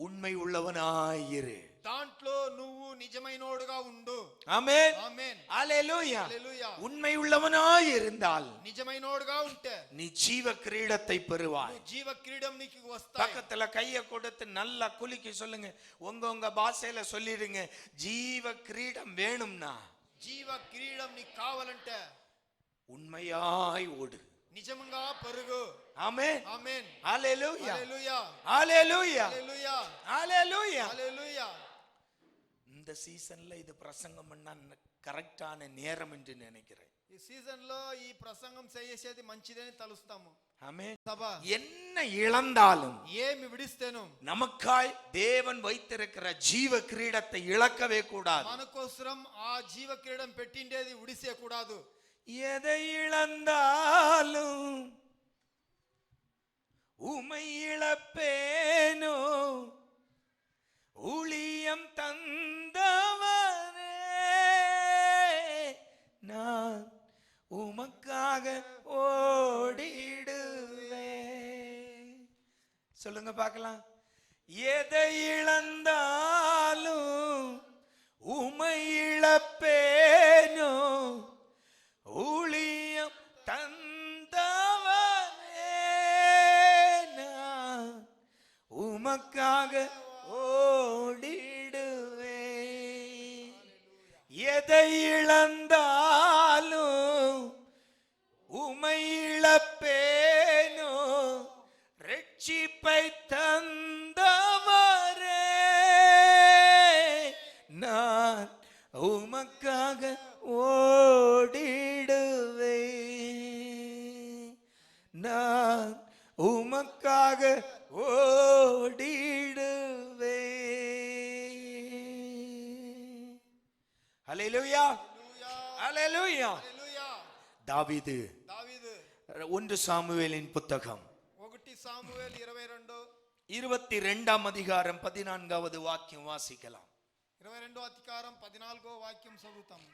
உண்மை உள்ளவனாயிரு. దాంట్లో నువ్వు నిజమైనోడుగా ఉండు. ஆமென். ఆమేన్. ஹல்லேலூயா. హల్లెలూయా. உண்மை உள்ளவனாய் இருந்தால் నిజమైనోడుగా ఉంటే நீ ஜீவ கிரீடத்தை பெறுவாய். నువ్వు జీవ క్రీడం నీకు వస్తాయి. பக்கத்துல கைய கொடுத்து நல்லா குலுக்கி சொல்லுங்க, உங்க பாஷையில சொல்லிடுங்க, ஜீவ கிரீடம் வேணும்னா జీవ క్రీడం నీకు కావాలంటే உண்மையாய் ஓடு. నిజంగా పరుగు. ஆமென். ఆమేన్. ஹல்லேலூயா. హల్లెలూయా. ஹல்லேலூயா. హల్లెలూయా. ஹல்லேலூயா. హల్లెలూయా. இந்த சீசன்ல இது பிரசங்கம் பண்ணா கரெக்டான நேரம் என்று நினைக்கிறேன். ఈ సీజన్ లో ఈ ప్రసంగం చేసేది మంచిదని తలుస్తాము. ஆமென். సభ என்ன இழந்தாலும் ఏమి విడిస్తేను நமக்காய் தேவன் வைத்திருக்கிற ஜீவ கிரீடத்தை இழக்கவே கூடாது. మన కోసం ఆ జీవ క్రీడం పెట్టిండేది విడిసేయకూడదు. எதை இழந்தாலும் உமை இழப்பேனோ, ஊழியம் தந்தவரே நான் உமக்காக ஓடிடுவேன். சொல்லுங்க பார்க்கலாம். எதை இழந்தாலும் உமை இழப்பேனோ, ஊழியம் தந்தவரே நான் உமக்காக ஓடிடுவேன். எதை இழந்தாலும் உமை இழப்பேனோ, ரட்சிப்பை தந்தவரே நான் உமக்காக ஓடிடுவேன். நான் உமக்காக ஓடிடுவேன். ஹல்லேலூயா. ஹல்லேலூயா. హల్లెలూయా. தாவீது దావీదు 1 சாமுவேலின் புத்தகம் 1 సామువేలు 22 22ஆம் அதிகாரம் 14வது வாக்கியம் வாசிக்கலாம். 22 అధికారం 14వ వాక్యం చదువుతాము.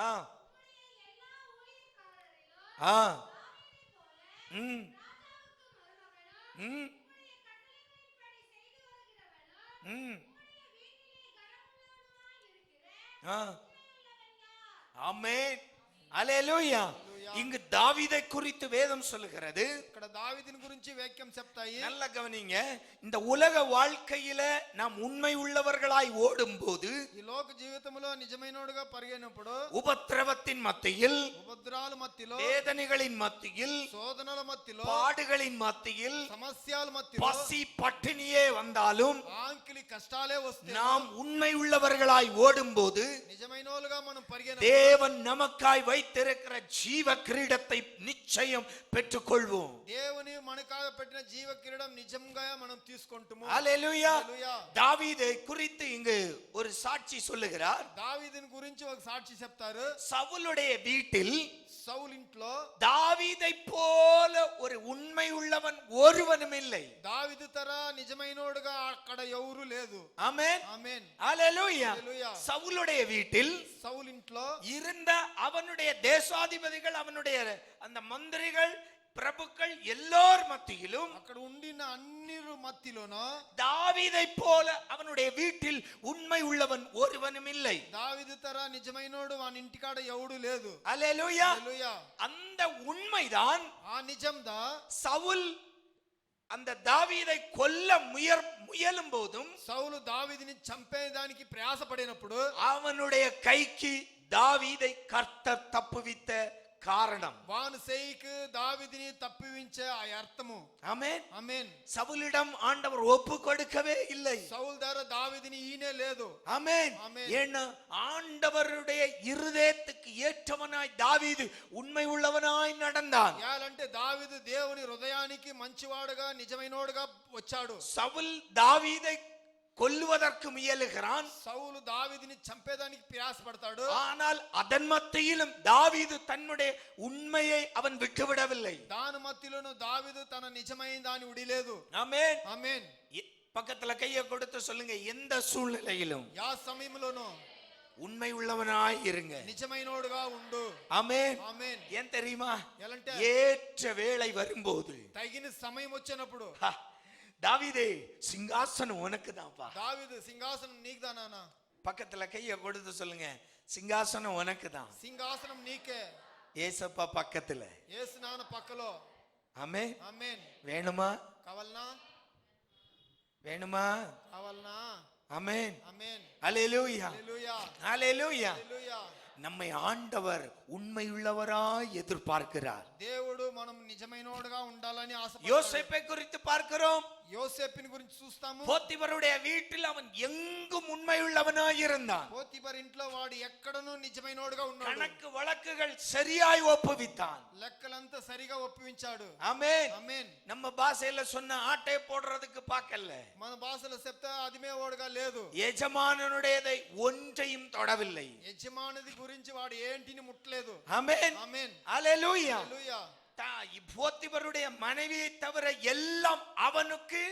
ஆ ஆ ம் ம் ம் ஆமென். அல்லேலூயா. இங்கு தாவீதை குறித்து வேதம் சொல்லுகிறது. ఇక్కడ దావీదుని గురించి వాక్యం చెప్తాయి. நல்ல கவனிங்க. இந்த உலக வாழ்க்கையில நாம் உண்மை உள்ளவர்களாய் ஓடும்போது, ఈ లోక జీవితంలో నిజమైనోడుగా పరిగెనప్పుడు, உபத்திரவத்தின் மத்தியில், ఉపద్రవాల మధ్యలో, வேதனைகளின் மத்தியில், శోధనల మధ్యలో, பாடுகளின் மத்தியில், సమస్యల మధ్యలో, பசி பட்டினியே வந்தாலும் ఆంకిలి కష్టాలే వస్తే, நாம் உண்மை உள்ளவர்களாய் ஓடும்போது నిజమైనోలుగా మనం పరిగెనప్పుడు, தேவன் நமக்காய் வைத்திருக்கிற ஜீவ கிரீடத்தை நிச்சயம் பெற்றுக்கொள்வோம். దేవుని మనకాக పెట్టిన జీవ కిరీటం నిజంగా మనం తీసుకుంటాము. ஹல்லேலூயா. హల్లెలూయా. தாவீதை குறித்து இங்கு ஒரு சாட்சி சொல்லுகிறார். దావీదుని గురించి ఒక సాక్షి చెప్తారు. சவுலுடைய வீட்டில் సౌలు ఇంట్లో தாவீதை போல ஒரு உண்மை உள்ளவன் ஒருவனும் இல்லை. దావీదు తర నిజమైనోడుగా అక్కడ ఎవరు లేదు. ஆமென். ఆమేన్. ஹல்லேலூயா. హల్లెలూయా. சவுலுடைய வீட்டில் సౌలు ఇంట్లో இருந்த அவனுடைய தேசாதிபதிகள், அவனுடைய அந்த மந்திரிகள், பிரபுக்கள் எல்லோர் மத்தியிலும் అక్కడ ఉండిన అన్ని మధ్యలోనో தாவீதை போல அவனுடைய வீட்டில் உண்மை உள்ளவன் ஒருவனும் இல்லை. దావీదు తర నిజమైనోడు వాని ఇంటికాడ ఎవడు లేదు. அல்லேலூயா. హల్లెలూయా. அந்த உண்மைதான் ఆ నిజందా சவுல் அந்த தாவீதை கொல்ல முயலும் போதும், సౌలు దావీదుని చంపేదానికి ప్రయాసపడినప్పుడు அவனுடைய கைக்கு தாவீதை கர்த்தர் தப்புவித்த காரணம். వాని సేయికి దావీదుని తప్పివించే ఆ అర్థము. ஆமென். ఆమేన్. சவுலிடம் ஆண்டவர் ஒப்பு கொடுக்கவே இல்லை. సౌలు ద్వారా దావీదుని ఈనే లేదు. ஆமென். ஆமென். ஏன்னா ஆண்டவருடைய இருதயத்துக்கு ஏற்றவனாய் தாவீது உண்மை உள்ளவனாய் நடந்தான். యాలంటే దావీదు దేవుని హృదయానికి మంచివాడుగా నిజమైనోడుగా వచ్చాడు. சவுல் தாவீதை கொல்லுவதற்கு முயலுகிறான். సౌలు దావీదుని చంపేదానికి ప్రయాసపడతాడు. ஆனால் அதன் மத்தியிலும் தாவீது தன்னுடைய உண்மையை அவன் விட்டுவிடவில்லை. దాని మధ్యలోను దావీదు తన నిజమైన దాని ఉడిలేదు. ஆமென். ఆమేన్. பக்கத்துல கையை கொடுத்து சொல்லுங்க, எந்த சூழ்நிலையிலும் యా సమయంలోను உண்மை உள்ளவனாய் இருங்க. నిజమైనోడుగా ఉండు. ஆமென். ఆమేన్. ஏன் தெரியுமா? ఎలంటే ஏற்ற வேளை வரும்போது, తగిన సమయం వచ్చినప్పుడు, தாவீதே சிங்காசனம் உனக்கு தான்ப்பா. దావీదు సింహాసనం నీకుదా నాన్న. பக்கத்துல கையை கொடுத்து சொல்லுங்க, சிங்காசனம் உனக்கு தான். సింహాసనం నీకే. ஏசப்பா பக்கத்துல. యేసు నాన్న పక్కలో. ஆமென். ఆమేన్. வேணுமா? కావాలనా? வேணுமா? కావాలనా? ஆமென். ఆమేన్. அல்லேலூயா. హల్లెలూయా. அல்லேலூயா. హల్లెలూయా. நம்மை ஆண்டவர் உண்மையுள்ளவராய் எதிர்பார்க்கிறார். దేవుడు మనం నిజమైనోడుగా ఉండాలని ఆశపడతాడు. யோசேப்பை குறித்து பார்க்கிறோம். యోసేపుని గురించి చూస్తాము. போத்திபருடைய வீட்டில் அவன் எங்கும் உண்மையுள்ளவனாய் இருந்தான். పోతీఫర్ ఇంట్లో వాడు ఎక్కడనూ నిజమైనోడుగా ఉన్నాడు. கணக்கு வழக்குகள் சரியாய் ஒப்புவித்தான். లెక్కలంతా సరిగా ఒప్పించాడు. ஆமென். ఆమేన్. நம்ம பாஷையில சொன்ன ஆட்டை போடுறதுக்கு பார்க்கல. మన భాషలో చెప్తే అదిమేవాడుగా లేదు. எஜமானனுடையதை ஒன்றையும் தொடவில்லை. యజమానిది గురించి వాడు ఏంటిని ముట్టలేదు. ஆமென். ఆమేన్. அல்லேலூயா. హల్లెలూయా. போத்திபருடைய மனைவியை தவிர எல்லாம் அவனுக்கு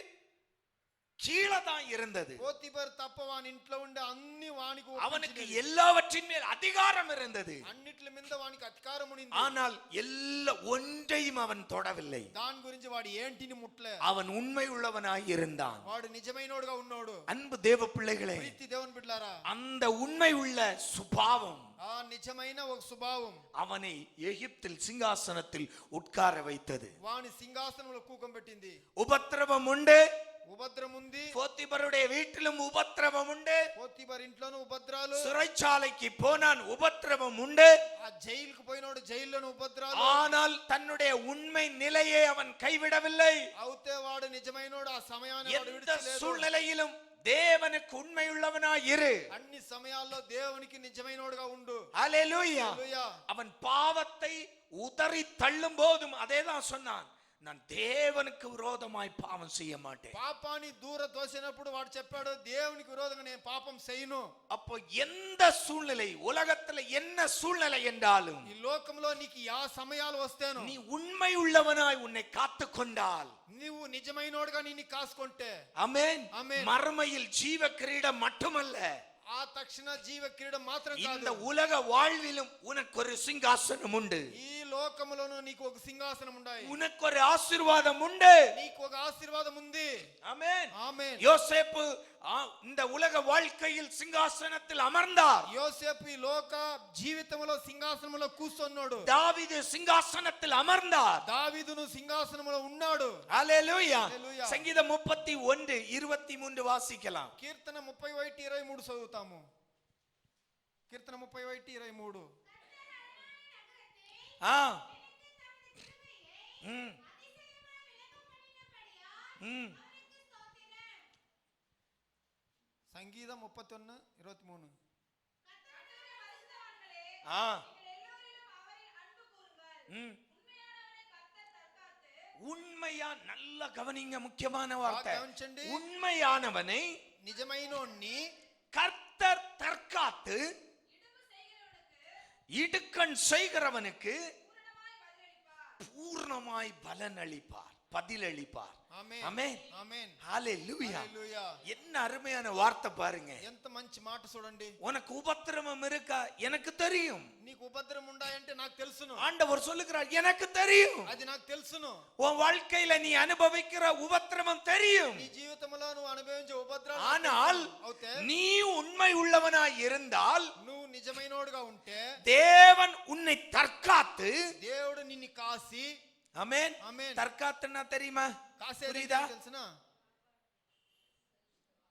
கீழே தான் இருந்தது. పోతీఫర్ తప్ప వాని ఇంట్లో ఉండే అన్ని వానికి அவனுக்கு எல்லாவற்றின் மேல் அதிகாரம் இருந்தது. అన్నిట్ల మీద వానికి అధికారం ఉంది. ஆனால் எல்லா ஒன்றையும் அவன் தொடவில்லை. దాని గురించి వాడు ఏంటిని ముట్టలే. அவன் உண்மை உள்ளவனாய் இருந்தான். వాడు నిజమైనోడుగా ఉన్నాడు. அன்பு தேவ பிள்ளைகளே, ప్రీతి దేవుని బిడ్డలారా, அந்த உண்மை உள்ள சுபாவம் ఆ నిజమైన ఒక స్వభావం அவனை எகிப்தில் சிங்காசனத்தில் உட்கார வைத்தது. వాని సింహాసనంలో కూకంబెట్టింది. உபத்திரவம் உண்டு. ఉపద్రవం ఉంది. போத்திபருடைய வீட்டிலும் உபத்திரவம் உண்டு. పోతీఫర్ ఇంట్లోనూ ఉపద్రాలు. சிறைச்சாலைக்கு போனான், உபத்திரவம் உண்டு. ఆ జైలుకు పోయినోడు జైల్లోనూ ఉపద్రాలు. ஆனால் தன்னுடைய உண்மை நிலையை அவன் கைவிடவில்லை. అవుతే వాడు నిజమైనోడు. ఆ సమయాన్ని వాడు எந்த విడిచిలేదు. சூழ்நிலையிலும் தேவனுக்கு உண்மை உள்ளவனாய் இரு. అన్ని సమయాల్లో దేవునికి నిజమైనోడుగా ఉండు. அல்லேலூயா. హల్లెలూయా. அவன் பாவத்தை உதறி தள்ளும் போதும் அதேதான் சொன்னான், நான் தேவனுக்கு விரோதமாய் பாவம் செய்ய மாட்டேன். పాపాన్ని దూర తోసినప్పుడు వాడు చెప్పాడు, దేవునికి విరోధంగా నేను పాపం చేయను. அப்போ எந்த சூழ்நிலை, உலகத்துல என்ன சூழ்நிலை என்றாலும், ఈ లోకంలో నీకు యా సమయాలు వస్తేను, நீ உண்மை உள்ளவனாய் உன்னை காத்துக் கொண்டால், నీవు నిజమైనోడుగా నిన్ను కాసుకుంటే, ஆமென், ஆமென். மறுமையில் ஜீவ கிரீடம் மட்டுமல்ல, ఆ తక్షణ జీవ క్రీడం మాత్రం இந்த కాదు, உலக வாழ்விலும் உனக்கு ஒரு சிங்காசனம் உண்டு. ఈ లోకములోను నీకు ఒక సింహాసనం ఉన్నాయి. உனக்கு ஒரு ஆசீர்வாதம் உண்டு. నీకు ఒక ఆశీర్వాదం ఉంది. ஆமென். ఆమేన్. யோசேப்பு இந்த உலக வாழ்க்கையில் சிங்காசனத்தில் அமர்ந்தார். యోసేపు ఈ లోక జీవితంలో సింహాసనంలో కూర్చున్నాడు. தாவீது சிங்காசனத்தில் அமர்ந்தார். దావీదును సింహాసనంలో ఉన్నాడు. ஹalleluya. హల్లెలూయా. சங்கீதம் 31:23 வாசிக்கலாம். కీర్తన 31:23 చదువుతాము. కీర్తన 31:23. சங்கீதம் 31:23. உண்மையா, நல்ல கவனிங்க, முக்கியமான வார்த்தை. கவனிச்சండి. உண்மையானவனை, నిజమైనోన్ని கர்த்தர் தற்காத்து இடுக்கண் செய்கிறவனுக்கு பூர்ணமாய் பலன் அளிப்பார், பதிலளிப்பார். ఆమేన్. ஆமென். ఆమేన్. ஹalleluya. హల్లెలూయా. என்ன அருமையான வார்த்தை பாருங்க. ఎంత మంచి మాట చూడండి. உனக்கு உபத்திரவம் இருக்கா? எனக்கு தெரியும். నీకు ఉపద్రవం ఉండాయంటే నాకు తెలుసును. ஆண்டவர் சொல்லுகிறார், எனக்கு தெரியும். అది నాకు తెలుసును. உன் வாழ்க்கையில நீ அனுபவிக்கிற உபத்திரவம் தெரியும். నీ జీవితంలో నువ్వు అనుభవించే ఉపద్రవం ஆனால் అవుతే நீ உண்மை உள்ளவனாய் இருந்தால், నువ్వు నిజమైనోడుగా ఉంటే தேவன் உன்னை தற்காத்து, దేవుడు నిన్ను కాసి, ஆமென். ஆமென். தற்காத்துன்னா தெரியுமா? కాసేది புரியுதா? తెలుసునా?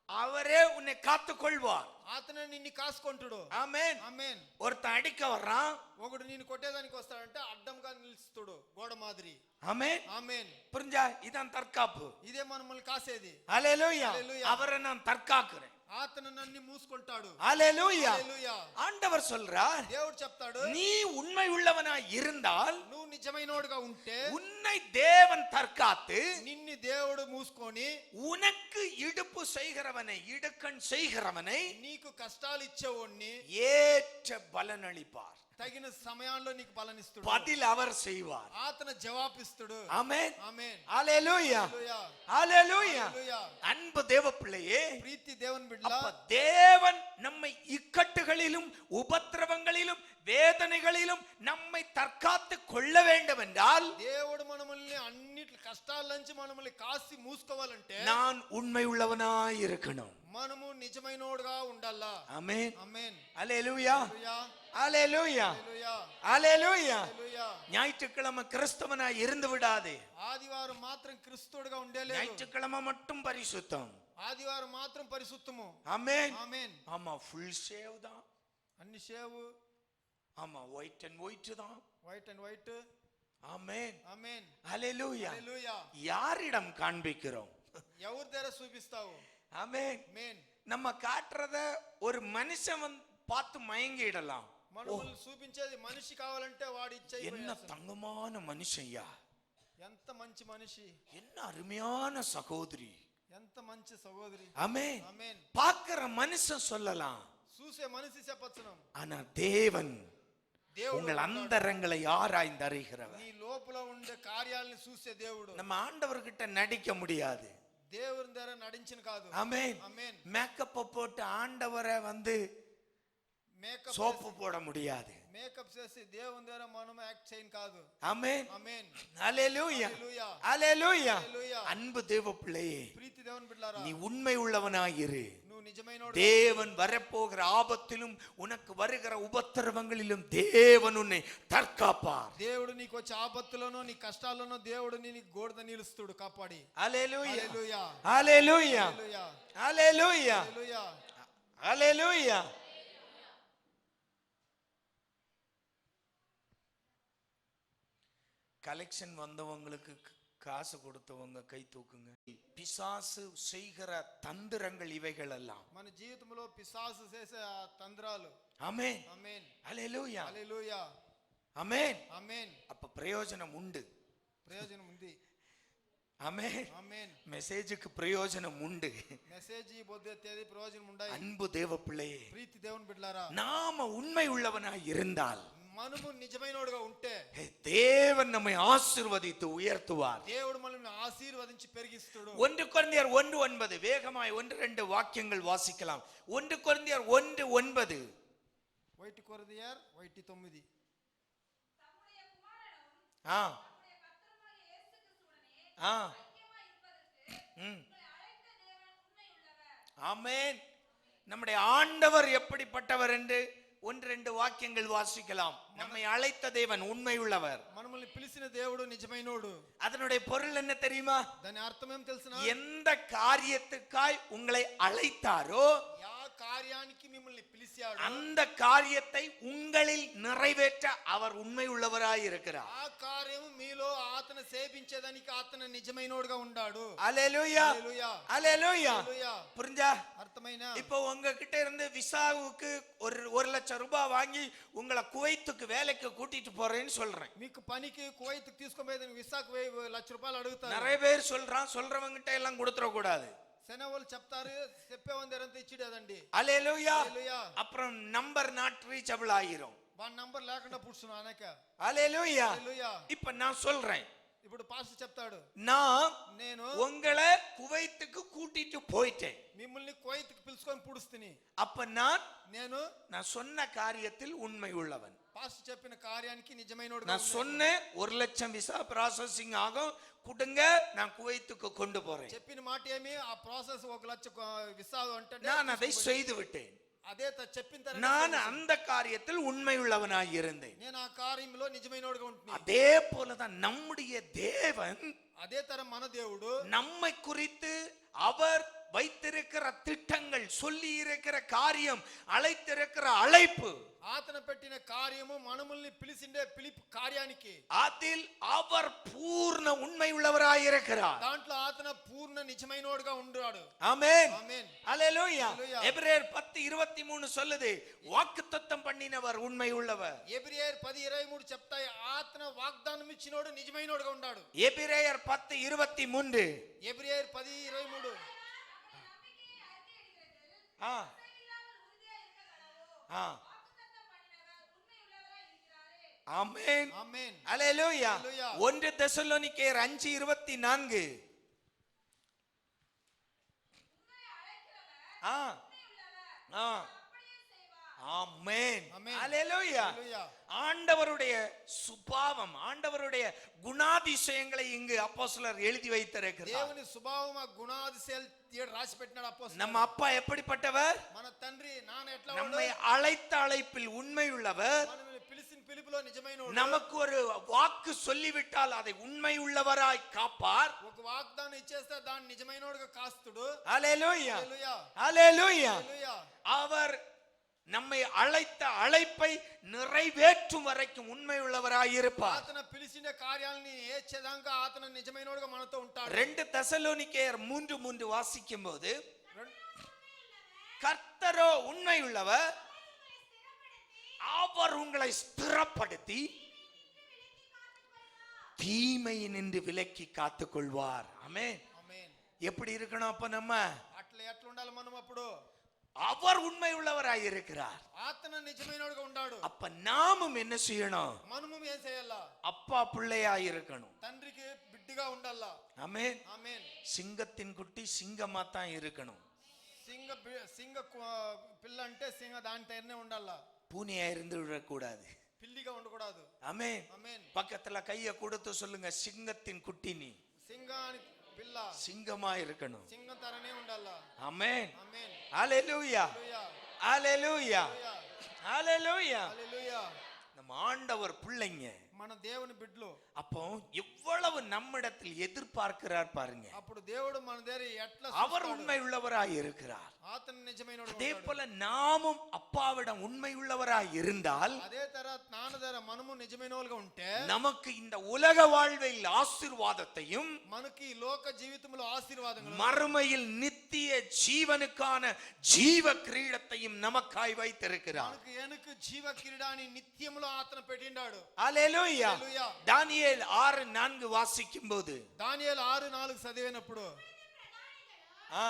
அவரே உன்னை காத்துக் கொள்வார். అతను నిన్ను కాసుకుంటాడు. ஆமென். ఆమేన్. ஒருத்தன் அடிக்க வர்றான், ఒకడు నిన్ను కొట్టేదానికి వస్తాడంటే అడ్డంగా నిలుస్తాడు గోడ మాదిరి. ஆமென். ఆమేన్. புரிஞ்சா? இதான் தற்காப்பு. ఇదే మనల్ని కాసేది. ஹalleluya. ஹalleluya. அவரை நான் தற்காக்கிறேன். అతను నన్ను మూసుకుంటాడు. ஹalleluya. హల్లెలూయా. ஆண்டவர் சொல்றார், దేవుడు చెప్తాడు, நீ உண்மை உள்ளவனாய் இருந்தால் నువ్వు నిజమైనోడుగా ఉంటే உன்னை தேவன் தற்காத்து నిన్ను దేవుడు మూసుకొని உனக்கு இடுப்பு செய்கிறவனை, இடுக்கண் செய்கிறவனை నీకు కష్టాలు ఇచ్చేవాడిని ஏற்ற பலன் அளிப்பார். తగిన సమయాల్లో నీకు బలనిస్తాడు. பதில் அவர் செய்வார். అతను జవాబిస్తాడు. ஆமென். ఆమేన్. ஹalleluya. హల్లెలూయా. ஹalleluya. హల్లెలూయా. அன்பு தேவ பிள்ளையே, ప్రీతి దేవుని బిడ్డ, அப்ப தேவன் நம்மை இக்கட்டுகளிலும் உபத்திரவங்களிலும் வேதனைகளிலும் நம்மை தற்காத்து கொள்ள வேண்டும் என்றால், దేవుడు మనల్ని అన్నిటి కష్టాల నుంచి మనల్ని కాసి మూసుకోవాలంటే நான் உண்மை உள்ளவனாய் இருக்கணும். మనము నిజమైనోడుగా ఉండాలా. ஆமென். ఆమేన్. ஹalleluya. హల్లెలూయా. ஹalleluya. హల్లెలూయా. ஹalleluya. హల్లెలూయా. ஞாயிற்றுக்கிழமை கிறிஸ்தவனாய் இருந்து விடாதே. ఆదివారం మాత్రం క్రిస్తుడుగా ఉండేలేదు. ஞாயிற்றுக்கிழமை மட்டும் பரிசுத்தம். ఆదివారం మాత్రం పరిశుద్ధము. ஆமென். ఆమేన్. ஆமா, ஃபுல் ஷேவ் தான். అన్ని షేవ్, ஆமா, ஒயிட் அண்ட் ஒயிட் தான். White and white. ஆமென். ఆమేన్. ஹalleluya. హల్లెలూయా. யாரிடம் காண்பிக்கிறோம்? ఎవరి దగ్గర చూపిస్తావు? ஆமென். ఆమేన్. நம்ம காட்டுறத ஒரு மனுஷன் பார்த்து மயங்கிடலாம். మనల్ని చూపించేది మనిషి కావాలంటే వాడు ఇచ్చే என்ன தங்கமான மனுஷன்யா, ఎంత మంచి మనిషి, என்ன அருமையான சகோதரி, ఎంత మంచి సహోదరి. ஆமென். ఆమేన్. பார்க்கிற மனுஷன் சொல்லலாம், చూసే మనిషి చెప్పొచ్చును. ஆனா தேவன் దేవుడు உங்கள் அந்தரங்களை ஆராய்ந்து அறிகிறவர். నీ లోపల ఉండే కార్యాలను చూసే దేవుడు. நம்ம ஆண்டவர்கிட்ட நடிக்க முடியாது. దేవుని దగ్గర నడించిన కాదు. ஆமென். ఆమేన్. மேக்கப் போட்டு ஆண்டவரை మేకప్ சோப்பு போட முடியாது. మేకప్ చేసి దేవుని దగ్గర మనం యాక్ట్ చేయను కాదు. ஆமென். ఆమేన్. ஹalleluya. హల్లెలూయా. ஹalleluya. హల్లెలూయా. அன்பு தேவ பிள்ளையே, ప్రీతి దేవుని బిడ్డలారా, நீ உண்மை உள்ளவனாயிரு. నువ్వు నిజమైనోడు. தேவன் வரப்போகிற ஆபத்திலும் உனக்கு வருகிற உபத்திரவங்களிலும் தேவன் உன்னை தற்காப்பார். దేవుడు నీకు వచ్చే ఆపత్తులోనో నీ కష్టాల్లోనో దేవుడు నీ గోడ నిలుస్తాడు, కాపాడి. ஹalleluya. హల్లెలూయా. ஹalleluya. హల్లెలూయా. ஹalleluya. హల్లెలూయా. ஹalleluya. கலெக்ஷன் வந்தவங்களுக்கு காசு கொடுத்தவங்க கை தூக்குங்க. பிசாசு செய்கிற தந்திரங்கள் இவைகள் எல்லாம் మన జీవితంలో పిశాసు చేసే ఆ తంత్రాలు. ஆமென். ఆమేన్. ஹalleluya. హల్లెలూయా. ஆமென். ఆమేన్. அப்ப பிரயோஜனம் உண்டு. ప్రయోజనం ఉంది. ஆமென். ఆమేన్. மெசேஜுக்கு பிரயோஜனம் உண்டு. మెసేజ్ బొద్దేది ప్రయోజనం ఉండాయి. அன்பு தேவ பிள்ளையே, ప్రీతి దేవుని బిడ్డలారా, நாம உண்மை உள்ளவனாய் இருந்தால் మనము నిజమైనోడుగా ఉంటే தேவன் நம்மை ஆசீர்வதித்து உயர்த்துவார். దేవుడు మనల్ని ఆశీర్వదించి పెరిగిస్తాడు. 1 கொரிந்தியர் 1:9 வேகமாய் 1-2 வாக்கியங்கள் வாசிக்கலாம். 1 கொரிந்தியர் 1:9. 1 కొరింథీయులు 1:9. ஆ ஆ ஆமென். நம்முடைய ஆண்டவர் எப்படிப்பட்டவர் என்று ஒன்று ரெண்டு வாக்கியங்கள் வாசிக்கலாம். நம்மை அழைத்த தேவன் உண்மை உள்ளவர். మనల్ని పిలిచిన దేవుడు నిజమైనోడు. அதனுடைய பொருள் என்ன தெரியுமா? దాని అర్థం ఏం తెలుసునా? எந்த காரியத்துக்காய் உங்களை அழைத்தாரோ యా కార్యానికి మిమ్మల్ని పిలిచాడు அந்த காரியத்தை உங்களில் நிறைவேற்ற அவர் உண்மை உள்ளவராய் இருக்கிறார். ఆ కార్యము మీలో ఆతన సేవించేదానికి ఆతన నిజమైనోడుగా ఉన్నాడు. அல்லேலூயா హల్లెలూయా அல்லேலூயா. హల్లెలూయా. புரிஞ்சா? అర్థమైనా? இப்போ உங்ககிட்ட இருந்து விசாவுக்கு ஒரு லட்சம் ரூபாய் வாங்கி உங்களை குவைத்துக்கு வேலைக்கு கூட்டிட்டு போறேன்னு சொல்றேன். మీకు పనికి కువైత్కి తీసుకుపోయేదానికి విసాకు 1,00,000 అడుగుతారు. நிறைய பேர் சொல்றவங்கிட்ட எல்லாம் கொடுத்துற கூடாது. సెనవోలు చెప్తారు, చెప్పేవందరంతా ఇచ్చిడేదండి. அல்லேலூயா. హల్లెలూయా. அப்புறம் நம்பர் நாட் ரீச்சபிள் ஆகிரும். వాడి నంబర్ లేకుండా పుడుచును అనక. அல்லேலூயா. హల్లెలూయా. இப்ப நான் சொல்றேன், ఇప్పుడు పాస్టర్ చెప్తాడు, நான் నేను உங்களை குவைத்துக்கு கூட்டிட்டு போயிட்டேன். మిమ్మల్ని కువైత్కి పిలుచుకొని పుడుస్తుని. அப்ப నేను நான் சொன்ன காரியத்தில் உண்மை உள்ளவன். పాస్టర్ చెప్పిన కార్యానికి నిజమైనోడుగా நான் சொன்னேன் 1,00,000 விசா ப்ராசஸிங் ஆகும், கொடுங்க, நான் குவைத்துக்கு கொண்டு போறேன். చెప్పిన మాట ఏమి? ఆ ప్రాసెస్ 1,00,000 విసా అంటే நான் அதை செய்து విட்டேன். అదే చెప్పిన తర్వాత நான் அந்த காரியத்தில் உண்மை உள்ளவனாய் இருந்தேன். నేను ఆ కార్యంలో నిజమైనోడుగా ఉంటున్నా. அதே போலதான் நம்முடைய தேவன், అదే తరం మన దేవుడు நம்மை குறித்து அவர் வைத்திருக்கிற திட்டங்கள், சொல்லி இருக்கிற காரியம், அழைத்திருக்கிற அழைப்பு, ఆతన పెట్టిన కార్యము మనముల్ని పిలిచిండే పిలుపు కార్యానికి அதில் அவர் பூர்ண உண்மை உள்ளவராய் இருக்கிறார். దాంట్లో ఆతన పూర్ణ నిజమైనోడుగా ఉన్నాడు. ஆமென். ఆమేన్. அல்லேலூயா. హల్లెలూయా. எபிரேயர் 10:23 சொல்லுது, வாக்குத்தத்தம் பண்ணினவர் உண்மை உள்ளவர். ఎబ్రియర్ 10:23 చెప్తాయి, ఆతన వాగ్దానం ఇచ్చినోడు నిజమైనోడుగా ఉన్నాడు. எபிரேயர் 10:23. ఎబ్రియర్ 10:23. ஆ ஆ ஆமென். ఆమేన్. அல்லேலூயா. ஹல்லேலூயா. 1 தெசலோனிக்கேயர் 5:24. ஆ ஆ ஆமென். ஆமென். அல்லேலூயா. హల్లెలూయా. ஆண்டவருடைய சுபாவம், ஆண்டவருடைய குணாதிசயங்களை இங்கு அப்போஸ்தலர் எழுதி வைத்திருக்கிறார். దేవుని స్వభావం, ఆ గుణాதிశయాలు రాసి పెట్టినాడు అపోస్తలుడు. நம்ம அப்பா எப்படிப்பட்டவர்? మన తండ్రి నాన్న ఎట్లా நம்மை అழைத்த அழைப்பில் உண்மை உள்ளவர். మనల్ని పిలిచిన పిలుపులో నిజమైనోడు. நமக்கு ஒரு வாக்கு சொல்லிவிட்டால் அதை உண்மை உள்ளவராய் காப்பார். ఒక వాగ్దానం ఇచ్చేస్తే దాన్ని నిజమైనోడుగా కాస్తుడు. அல்லேலூயா. హల్లెలూయా. அல்லேலூயா. హల్లెలూయా. அவர் நம்மை அழைத்த அழைப்பை நிறைவேற்றும் வரைக்கும் உண்மை உள்ளவராய் இருப்பார். ఆతన పిలిచిన కార్యాలని ఏచేదాకా ఆతన నిజమైనోడుగా మనతో ఉంటాడు. 2 தெசலோனிக்கேயர் 3:3 வாசிக்கும் போது, கர்த்தரோ உண்மை உள்ளவர், அவர் உங்களை ஸ்திரப்படுத்தி தீமையினின்று விலக்கி காத்துக் கொள்வார். ஆமென். ఆమేన్. எப்படி இருக்கணும் அப்ப நம்ம? అట్లా ఎట్లా ఉండాలి మనం అప్పుడు? அவர் உண்மை உள்ளவராய் இருக்கிறார். ఆతన నిజమైనోడుగా ఉన్నాడు. அப்ப நாமும் என்ன செய்யணும்? మనము ఏం చేయాలా? அப்பா பிள்ளையாய் இருக்கணும். తండ్రికి బిడ్డగా ఉండాలా. ஆமென். ఆమేన్. சிங்கத்தின் குட்டி சிங்கமா தான் இருக்கணும். సింగ పిల్ల అంటే సింగ దాని తేరనే ఉండాలా. பூனையா இருந்து விடக்கூடாது. పిల్లిగా ఉండకూడదు. ஆமென். ఆమేన్. பக்கத்துல கைய கொடுத்து சொல்லுங்க, சிங்கத்தின் குட்டி நீ సింగాని పిల్ల சிங்கமா இருக்கணும். సింగం తరనే ఉండాలా. ஆமென். ఆమేన్. ஹல்லேலூயா. హల్లెలూయా. ஹல்லேலூயா. హల్లెలూయా. ஹல்லேலூயா. హల్లెలూయా. நம்ம ஆண்டவர் பிள்ளைங்க. మన దేవుని బిడ్డలు. அப்போ எவ்வளவு நம்மிடத்தில் எதிர்பார்க்கிறார் பாருங்க. అప్పుడు దేవుడు మన దగ్గర ఎట్లా அவர் உண்மை உள்ளவராய் இருக்கிறார். ఆతన నిజమైనోడు. அதே போல நாமும் அப்பாவிடம் உண்மை உள்ளவராய் இருந்தால், అదే తర నాన్న దగ్గర మనము నిజమైనోలుగా ఉంటే, நமக்கு இந்த உலக வாழ்வில் ஆசீர்வாதத்தையும் మనకి ఈ లోక జీవితంలో ఆశీర్వాదములు, மறுமையில் நித்திய ஜீவனுக்கான ஜீவ கிரீடத்தையும் நமக்காய் வைத்திருக்கிறார். మనకు ఎనుకు జీవ కిరీటాన్ని నిత్యములో ఆతన పెట్టిండాడు. அல்லேலூயா. హల్లెలూయా. தானியேல் 6:4 வாசிக்கும் போது, దానియేలు 6:4 చదివినప్పుడు, ஆ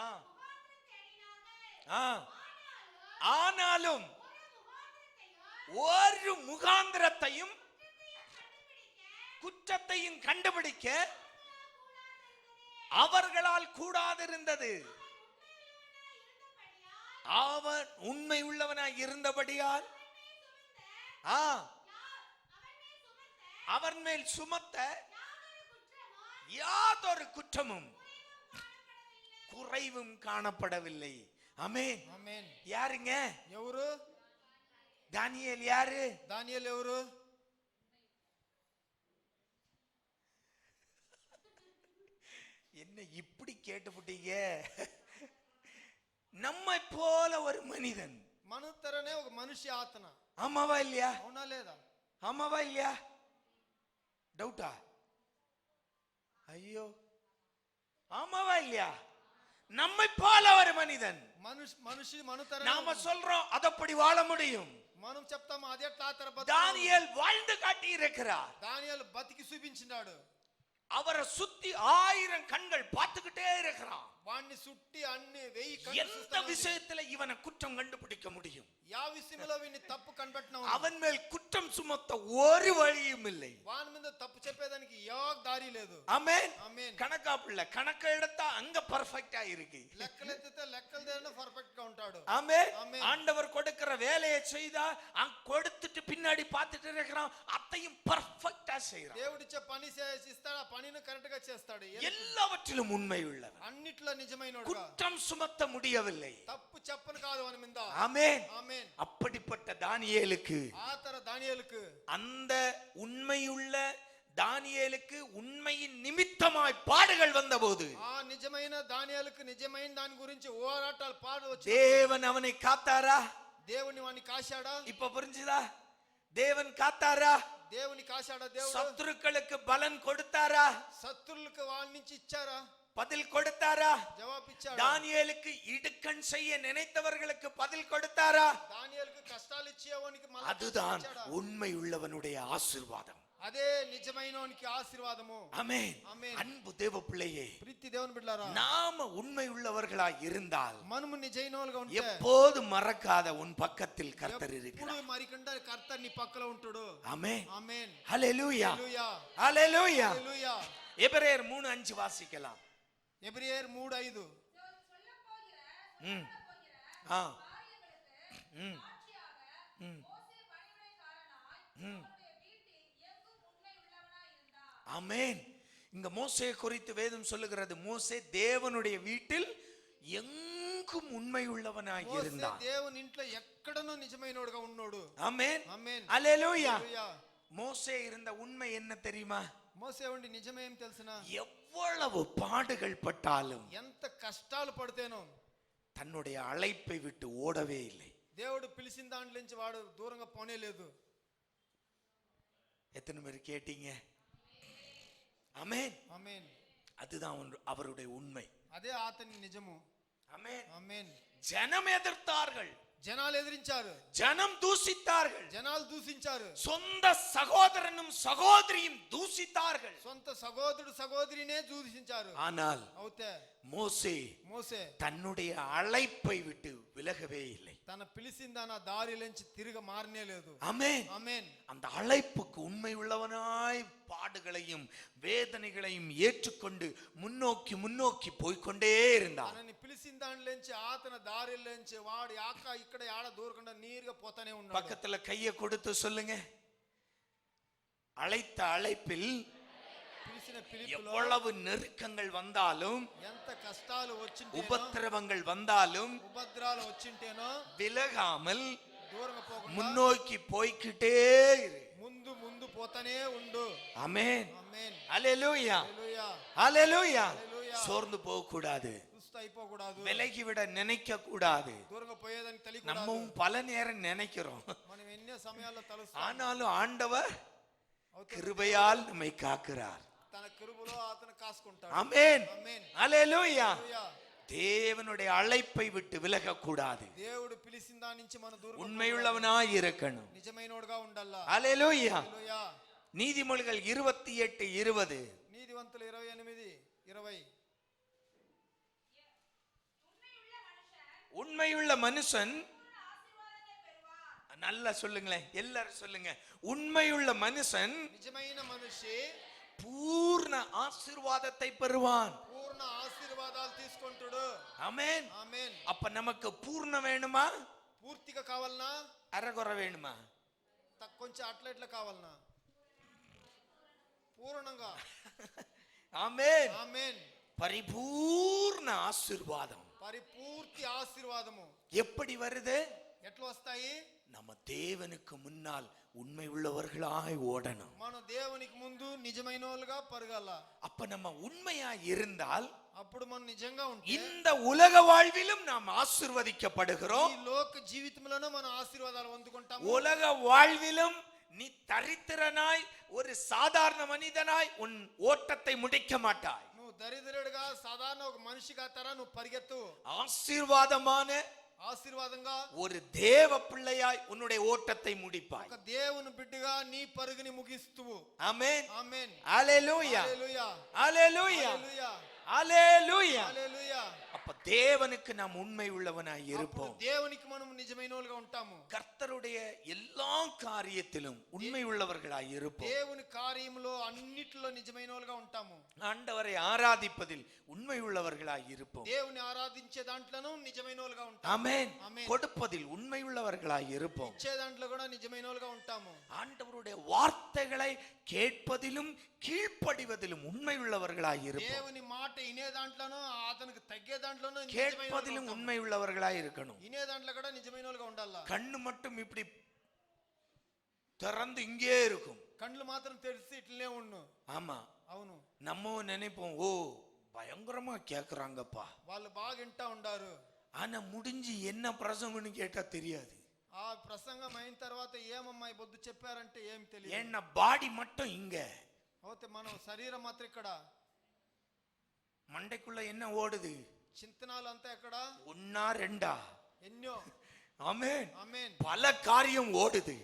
ஆ ஆ ஆனாலும் ஒரு முகாந்திரத்தையும் குற்றத்தையும் கண்டுபிடிக்க அவர்களால் கூடாதிருந்தது. அவன் உண்மை உள்ளவனாய் இருந்தபடியால் அவன் மேல் சுமத்த யாதொரு குற்றமும் குறைவும் காணப்படவில்லை. ஆமென். ఆమేన్. யாருங்க? ఎవరు? தானியேல் யாரு? దానియేలు ఎవరు? என்ன இப்படி கேட்டுப்புட்டீங்க? நம்மை போல ஒரு மனிதன். మన తరనే ఒక మనిషి ఆత్మ. ஆமாவா இல்லையா? అవునా లేదా? ஆமாவா இல்லையா? டவுட்டா? ஐயோ, ஆமாவா இல்லையா? நம்மை போல ஒரு மனிதன். మనిషి మన తరనే. நாம சொல்றோம் அதப்படி வாழ முடியும். మనం చెప్తాం అది ఎట్లా ఆ తర బతుకు. தானியேல் வாழ்ந்து காட்டி இருக்கிறார். దానియేలు బతికి చూపించినాడు. அவரை சுத்தி 1000 கண்கள் பார்த்துக்கிட்டே இருக்கிறான். వాణ్ణి சுட்டி అన్ని 1000 కళ్ళు எந்த చూస్తున్నాడు. விஷயத்துல இவனை குற்றம் கண்டுபிடிக்க முடியும்? యా విషయంలో వీని తప్పు కనబెట్టినావు. அவன் மேல் குற்றம் சுமத்த ஒரு வழியும் இல்லை. వాని మీద తప్పు చెప్పేదానికి యోగ దారి లేదు. ஆமென். ఆమేన్. கணக்கா பிள்ளை கணக்க எடுத்தா அங்க பர்ஃபெக்ட்டா இருக்கு. లెక్కలెత్తితే లెక్కల దేన పర్ఫెక్ట్ గా ఉంటాడు. ஆமென். ஆமென். ஆண்டவர் கொடுக்கிற வேலையை செய்தா கொடுத்துட்டு பின்னாடி பார்த்துட்டு இருக்கிறான், அத்தையும் பர்ஃபெக்ட்டா செய்றான். దేవుడిచ్చే పని చేసిస్తాడు, ఆ పనిని కరెక్ట్ గా చేస్తాడు. எல்லாவற்றிலும் உண்மை உள்ளவன். అన్నిట్లో నిజమైనోడుగా. குற்றம் சுமத்த முடியவில்லை. తప్పు చెప్పను కాదు వాని మీద. ஆமென். ఆమేన్. அப்படிப்பட்ட தானியேலுக்கு, ఆ తర దానియేలుకు, அந்த உண்மையுள்ள தானியேலுக்கு உண்மையின் நிமித்தமாய் பாடுகள் வந்தபோது ఆ నిజమైన దానియేలుకు నిజమైన దాని గురించి ఓరాటాలు పాడు వచ్చి தேவன் அவனை காத்தாரா? దేవుని వాని కాశాడా? இப்ப புரிஞ்சுதா? தேவன் காத்தாரா? దేవుని కాశాడా దేవుడు? சத்துருக்களுக்கு பலன் கொடுத்தாரா? శత్రువులకు వాని నుంచి ఇచ్చారా? பதில் கொடுத்தாரா? జవాబు ఇచ్చాడా? தானியேலுக்கு இடுக்கண் செய்ய நினைத்தவர்களுக்கு பதில் கொடுத்தாரா? దానియేలుకు కష్టాలు ఇచ్చేవానికి మళ్ళీ அதுதான் ఇచ్చాడా? உண்மை உள்ளவனுடைய ஆசீர்வாதம். అదే నిజమైనోనికి ఆశీర్వాదము. ஆமென். ఆమేన్. அன்பு தேவ பிள்ளையே, ప్రీతి దేవుని బిడ్డలారా, நாம உண்மை உள்ளவர்களாய் இருந்தால் మనము నిజమైనోలుగా ఉంటే எப்போது மறக்காத உன் பக்கத்தில் கர்த்தர் ఎప్పుడు இருக்கிறார். మరికంటే కర్త నీ పక్కలో ఉంటాడు. ஆமென். ఆమేన్. ஹல்லேலூயா. హల్లెలూయా. ஹல்லேலூயா. హల్లెలూయా. எபிரேயர் 3:5 வாசிக்கலாம். ఎబ్రియర్ 3:5. ம். ஆ. ம். ம். ம். ஆமென். இங்க மோசே குறித்து வேதம் சொல்லுகிறது, மோசே தேவனுடைய வீட்டில் எங்கும் உண்மை உள்ளவனாய் మోసే இருந்தான். దేవుని ఇంట్లో ఎక్కడనో నిజమైనోడుగా ఉన్నాడు. ஆமென். ఆమేన్. ஹல்லேலூயா. హల్లెలూయా. மோசே இருந்த உண்மை என்ன தெரியுமா? మోసే ఉండి నిజమేం తెలుసునా? எவ்வளவு பாடுகள் பட்டாலும் ఎంత కష్టాలు పడితేనో தன்னுடைய அழைப்பை விட்டு ஓடவே இல்லை. దేవుడు పిలిచిన దాంట్లో నుంచి వాడు దూరంగా పోనే లేదు. எத்தனை பேர் கேட்டீங்க? ஆமென். ఆమేన్. அதுதான் அவருடைய உண்மை. అదే అతని నిజము. ஆமென். ఆమేన్. ஜனம் எதிர்த்தார்கள், జనాలు ఎదిరించారు, ஜனம் தூசித்தார்கள், జనాలు దూషించారు, சொந்த சகோதரனும் சகோதரியும் தூசித்தார்கள். సొంత సహోదరుడు సహోదరినే దూషించారు. ஆனால் అవుతే மோசே మోసే தன்னுடைய அழைப்பை விட்டு விலகவே இல்லை. తన పిలిచిన దాని దారిలోంచి తిరిగి మారనే లేదు. ஆமென். ఆమేన్. அந்த அழைப்புக்கு உண்மை உள்ளவனாய் பாடுகளையும் வேதனைகளையும் ஏற்றுக்கொண்டு முன்னோக்கி முன்னோக்கி போய்க்கொண்டே இருந்தான். తనని పిలిచిన దాంట్లోంచి ఆతన దారిలోంచి వాడు యాక ఇక్కడ ఆడ దూరకుండా నీరుగా పోతానే ఉన్నాడు. பக்கத்துல கையை கொடுத்து சொல்லுங்க, அழைத்த அழைப்பில் పిలిచిన పిలుపులో எவ்வளவு நெருக்கங்கள் வந்தாலும், ఎంత కష్టాలు వచ్చింటేనో, உபத்திரவங்கள் வந்தாலும் ఉపద్రాలు వచ్చింటేనో விலகாமல் దూరంగా పోకుండా முன்னோக்கி போய்க்கிட்டே இரு. ముందు ముందు పోతానే ఉండు. ஆமென். ఆమేన్. ஹல்லேலூயா. హల్లెలూయా. ஹல்லேலூயா. హల్లెలూయా. சோர்ந்து போக கூடாது, సుస్థ అయిపోకూడదు, விலகி விட நினைக்க கூடாது. దూరంగా పోయేదానికి తెలియకూడదు. நம்மவும் பல நேரம் நினைக்கிறோம், మనం ఎన్నో సమయాల్లో తలుస్తాం. ஆனாலும் ஆண்டவர் అవుతే கிருபையால் நம்மை காக்கிறார். తన కృపలో అతను కాసుకుంటాడు. ஆமென். ఆమేన్. ஹல்லேலூயா. హల్లెలూయా. தேவனுடைய அழைப்பை விட்டு விலக கூடாது, దేవుడు పిలిచిన దాని నుంచి మనం దూరంగా உண்மையுள்ளவனாய் இருக்கணும். నిజమైనోడుగా ఉండాలా. ஹல்லேலூயா. హల్లెలూయా. நீதிமொழிகள் 28:20. నీతివంతులు 28:20. உண்மையுள்ள மனுஷன், நல்லா சொல்லுங்களேன், எல்லாரும் சொல்லுங்க, உண்மையுள்ள மனுஷன் నిజమైన మనిషి பூர்ண ஆசீர்வாதத்தை பெறுவான். పూర్ణ ఆశీర్వాదాలు తీసుకుంటాడు. ஆமென். ఆమేన్. அப்ப நமக்கு பூர்ண வேணுமா, పూర్తిగా కావాలనా, அரைகுறை வேணுமா? కొంచెం అట్లా ఇట్లా కావాలనా? పూర్ణంగా. ఆమేన్. ఆమేన్. పరిపూర్ణ ఆశీర్వాదం పరిపూర్తి ఆశీర్వాదము எப்படி வருது? ఎట్లా వస్తాయి? நம்ம தேவனுக்கு முன்னால் உண்மை உள்ளவர்களாய் ஓடணும். మనం దేవునికి ముందు నిజమైన వాళ్ళుగా పరగాల. அப்ப நம்ம உண்மையா இருந்தால் అప్పుడు మనం నిజంగా ఉంటే இந்த உலக வாழ்விலும் நாம் ஆசீர்வதிக்கப்படுகிறோம். ఈ లోక జీవితంలోనే మనం ఆశీర్వాదాలు పొందుకుంటాము. உலக வாழ்விலும் நீ தரித்திரனாய் ஒரு சாதாரண மனிதனாய் உன் ஓட்டத்தை முடிக்க மாட்டாய். నువ్వు దరిద్రుడిగా సాధారణ ఒక మనిషిగా తర నువ్వు పరిగెత్తు. ஆசீர்வாதமான ఆశీర్వాదంగా ஒரு தேவ பிள்ளையாய் உன்னுடைய ஓட்டத்தை முடிப்பாய். ఒక దేవుని బిడ్డగా నీ పరుగుని ముగిస్తువు. ஆமென். ఆమేన్. ஹalleluya. హల్లెలూయా. ஹalleluya. హల్లెలూయా. ஹalleluya. హల్లెలూయా. அப்ப தேவனுக்கு நாம் உண்மை உள்ளவனாய் இருப்போம். దేవునికి మనం నిజమైనోలుగా ఉంటాము. கர்த்தருடைய எல்லா காரியத்திலும் உண்மை உள்ளவர்களாய் இருப்போம். దేవుని కార్యములో అన్నిటిలో నిజమైనోలుగా ఉంటాము. ஆண்டவரை ஆராதிப்பதில் உண்மை உள்ளவர்களாய் இருப்போம். దేవుని ఆరాధించే దాంట్లోనూ నిజమైనోలుగా ఉంటాము. ஆமென். ஆமென். கொடுப்பதில் உண்மை உள்ளவர்களாய் இருப்போம். ఇచ్చే దాంట్లో కూడా నిజమైనోలుగా ఉంటాము. ஆண்டவருடைய வார்த்தைகளை கேட்பதிலும் கீழ்ப்படிவதிலும் உண்மை உள்ளவர்களாய் இருப்போம். దేవుని మాట ఇనే దాంట్లోనూ అతనికి తగ్గే దాంట్లోనూ கேட்பதிலும் உண்மை உள்ளவர்களாய் இருக்கணும். ఇనే దాంట్లో కూడా నిజమైనోలుగా ఉండాలా. கண்ணு மட்டும் இப்படி திறந்து இங்கே இருக்கும். కళ్ళు మాత్రం తెరిచి ఇట్లనే ఉండు. ஆமா, అవును. நம்ம நினைப்போம், ஓ பயங்கரமா கேக்குறாங்கப்பா. వాళ్ళు బాగా వింటా ఉండారు. ஆனா முடிஞ்சு என்ன பிரசங்கம்னு கேட்டா தெரியாது. ఆ ప్రసంగం అయిన తర్వాత ఏమమ్మా ఈ బొద్దు చెప్పారంటే ఏం తెలియదు. ஏன்னா பாடி மட்டும் இங்க, అయితే మనం శరీరం మాత్రం ఇక్కడ, மண்டைக்குள்ள என்ன ஓடுது? చింతనాలు అంతా ఎక్కడ, ஒன்னா ரெண்டா? ఎన్నో. ஆமென். ఆమేన్. பல காரியம் ஓடுது.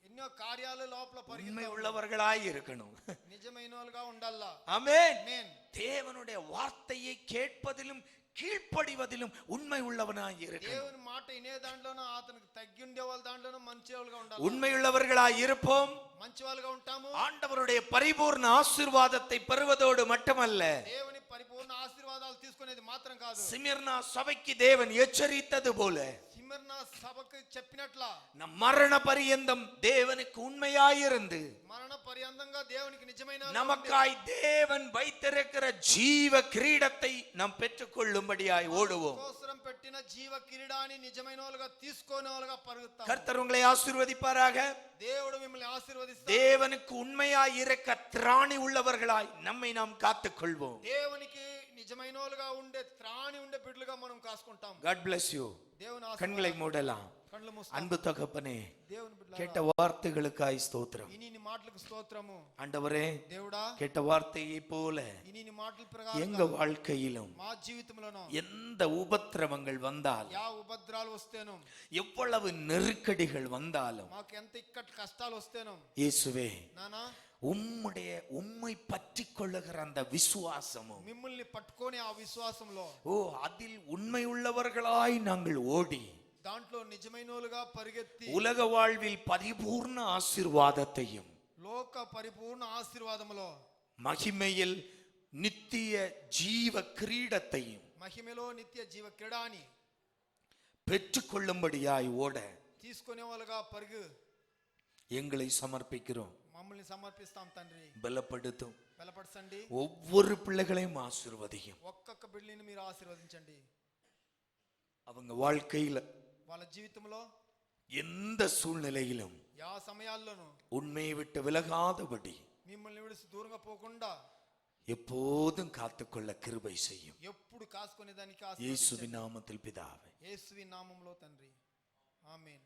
ఎన్నో కార్యాలు లోపల உண்மை పరిగెత్తా உள்ளவர்களாய் இருக்கணும். నిజమైనోలుగా ఉండాలా. ஆமென். ఆమేన్. தேவனுடைய வார்த்தையை கேட்பதிலும் கீழ்ப்படிவதிலும் உண்மை உள்ளவனாய் இருக்கணும். దేవుని మాట ఇనే దాంట్లోనూ అతనికి తగ్గి ఉండే వాళ్ళ దాంట్లోనూ మంచి వాళ్ళుగా ఉండాలి. உண்மை உள்ளவர்களாய் இருப்போம். మంచి వాళ్ళుగా ఉంటాము. ஆண்டவருடைய பரிபூர்ண ஆசீர்வாதத்தை பெறுவதோடு மட்டுமல்ல, దేవుని పరిపూర్ణ ఆశీర్వాదాలు తీసుకునేది మాత్రం కాదు. சிமிர்னா சபைக்கு தேவன் எச்சரித்தது போல సిమర్నా సభకు చెప్పినట్ల நம் மரண பரியந்தம் தேவனுக்கு உண்மையாயிருந்து మరణ పర్యంతంగా దేవునికి నిజమైన நமக்காய் தேவன் வைத்திருக்கிற ஜீவ கிரீடத்தை நாம் பெற்றுக்கொள்ளும்படியாய் ஓடுவோம். కోసరం పెట్టిన జీవ కిరీడాన్ని నిజమైన వాళ్ళుగా తీసుకునే వాళ్ళుగా పరుగుతాం. கர்த்தர் உங்களை ஆசீர்வதிப்பாராக. దేవుడు మిమ్మల్ని ఆశీర్వదిస్తాడు. தேவனுக்கு உண்மையாய் இருக்க திராணி உள்ளவர்களாய் நம்மை நாம் காத்துக் கொள்வோம். దేవునికి నిజమైన వాళ్ళుగా ఉండే త్రాణి ఉండే బిడ్డలుగా మనం కాసుకుంటాం. God bless you. దేవుని கண்களை மூடலாம். కళ్ళు మూస్తాం. அன்பு தகப்பனே, దేవుని బిడ్డలారా, கேட்ட வார்த்தைகளுக்காய் ஸ்தோத்திரம். ఇన్ని మాటలకు స్తోత్రము. ஆண்டவரே, దేవుడా, கேட்ட வார்த்தையை போல ఇన్ని మాటల எங்க ప్రకారం வாழ்க்கையிலும் మా జీవితంలోనూ எந்த உபத்திரவங்கள் வந்தால், యా ఉపద్రాలు వస్తేను, எவ்வளவு நெருக்கடிகள் வந்தாலும், మాకు ఎంత ఇక్కటి కష్టాలు వస్తేను, இயேசுவே, నానా உம்மை பற்றி கொள்ளுகிற அந்த விசுவாசமும், మిమ్మల్ని పట్టుకొని ఆ విశ్వాసంలో ஓ அதில் உண்மை உள்ளவர்களாய் நாங்கள் ஓடி దాంట్లో నిజమైనోలుగా పరిగెత్తి உலக வாழ்வில் பரிபூர்ண ஆசீர்வாதத்தையும் లోక పరిపూర్ణ ఆశీర్వాదములో மகிமையில் நித்திய ஜீவ கிரீடத்தையும் మహిమలో నిత్య జీవ క్రీడాని பெற்றுக்கொள்ளும்படியாய் ஓட తీసుకునే వాళ్ళుగా పరుగు எங்களை சமர்ப்பிக்கிறோம். మమ్మల్ని సమర్పిస్తాం తండ్రి. பலப்படுத்தும். బలపరచండి. ஒவ்வொரு பிள்ளைகளையும் ஆசீர்வதியும். ఒక్కొక్క బిడ్డని మీరు ఆశీర్వదించండి. அவங்க வாழ்க்கையில వాళ్ళ జీవితంలో எந்த சூழ்நிலையிலும் యా సమయాల్లోనూ உண்மையை விட்டு விலகாதபடி మిమ్మల్ని విడిచి దూరంగా పోకుండా எப்போதும் காத்துக்கொள்ள கிருபை செய்யும். ఎప్పుడు కాసుకునే దానికి இயேசுவின் நாமத்தில் பிதாவே. యేసువి నామములో తండ్రి. ఆమేన్.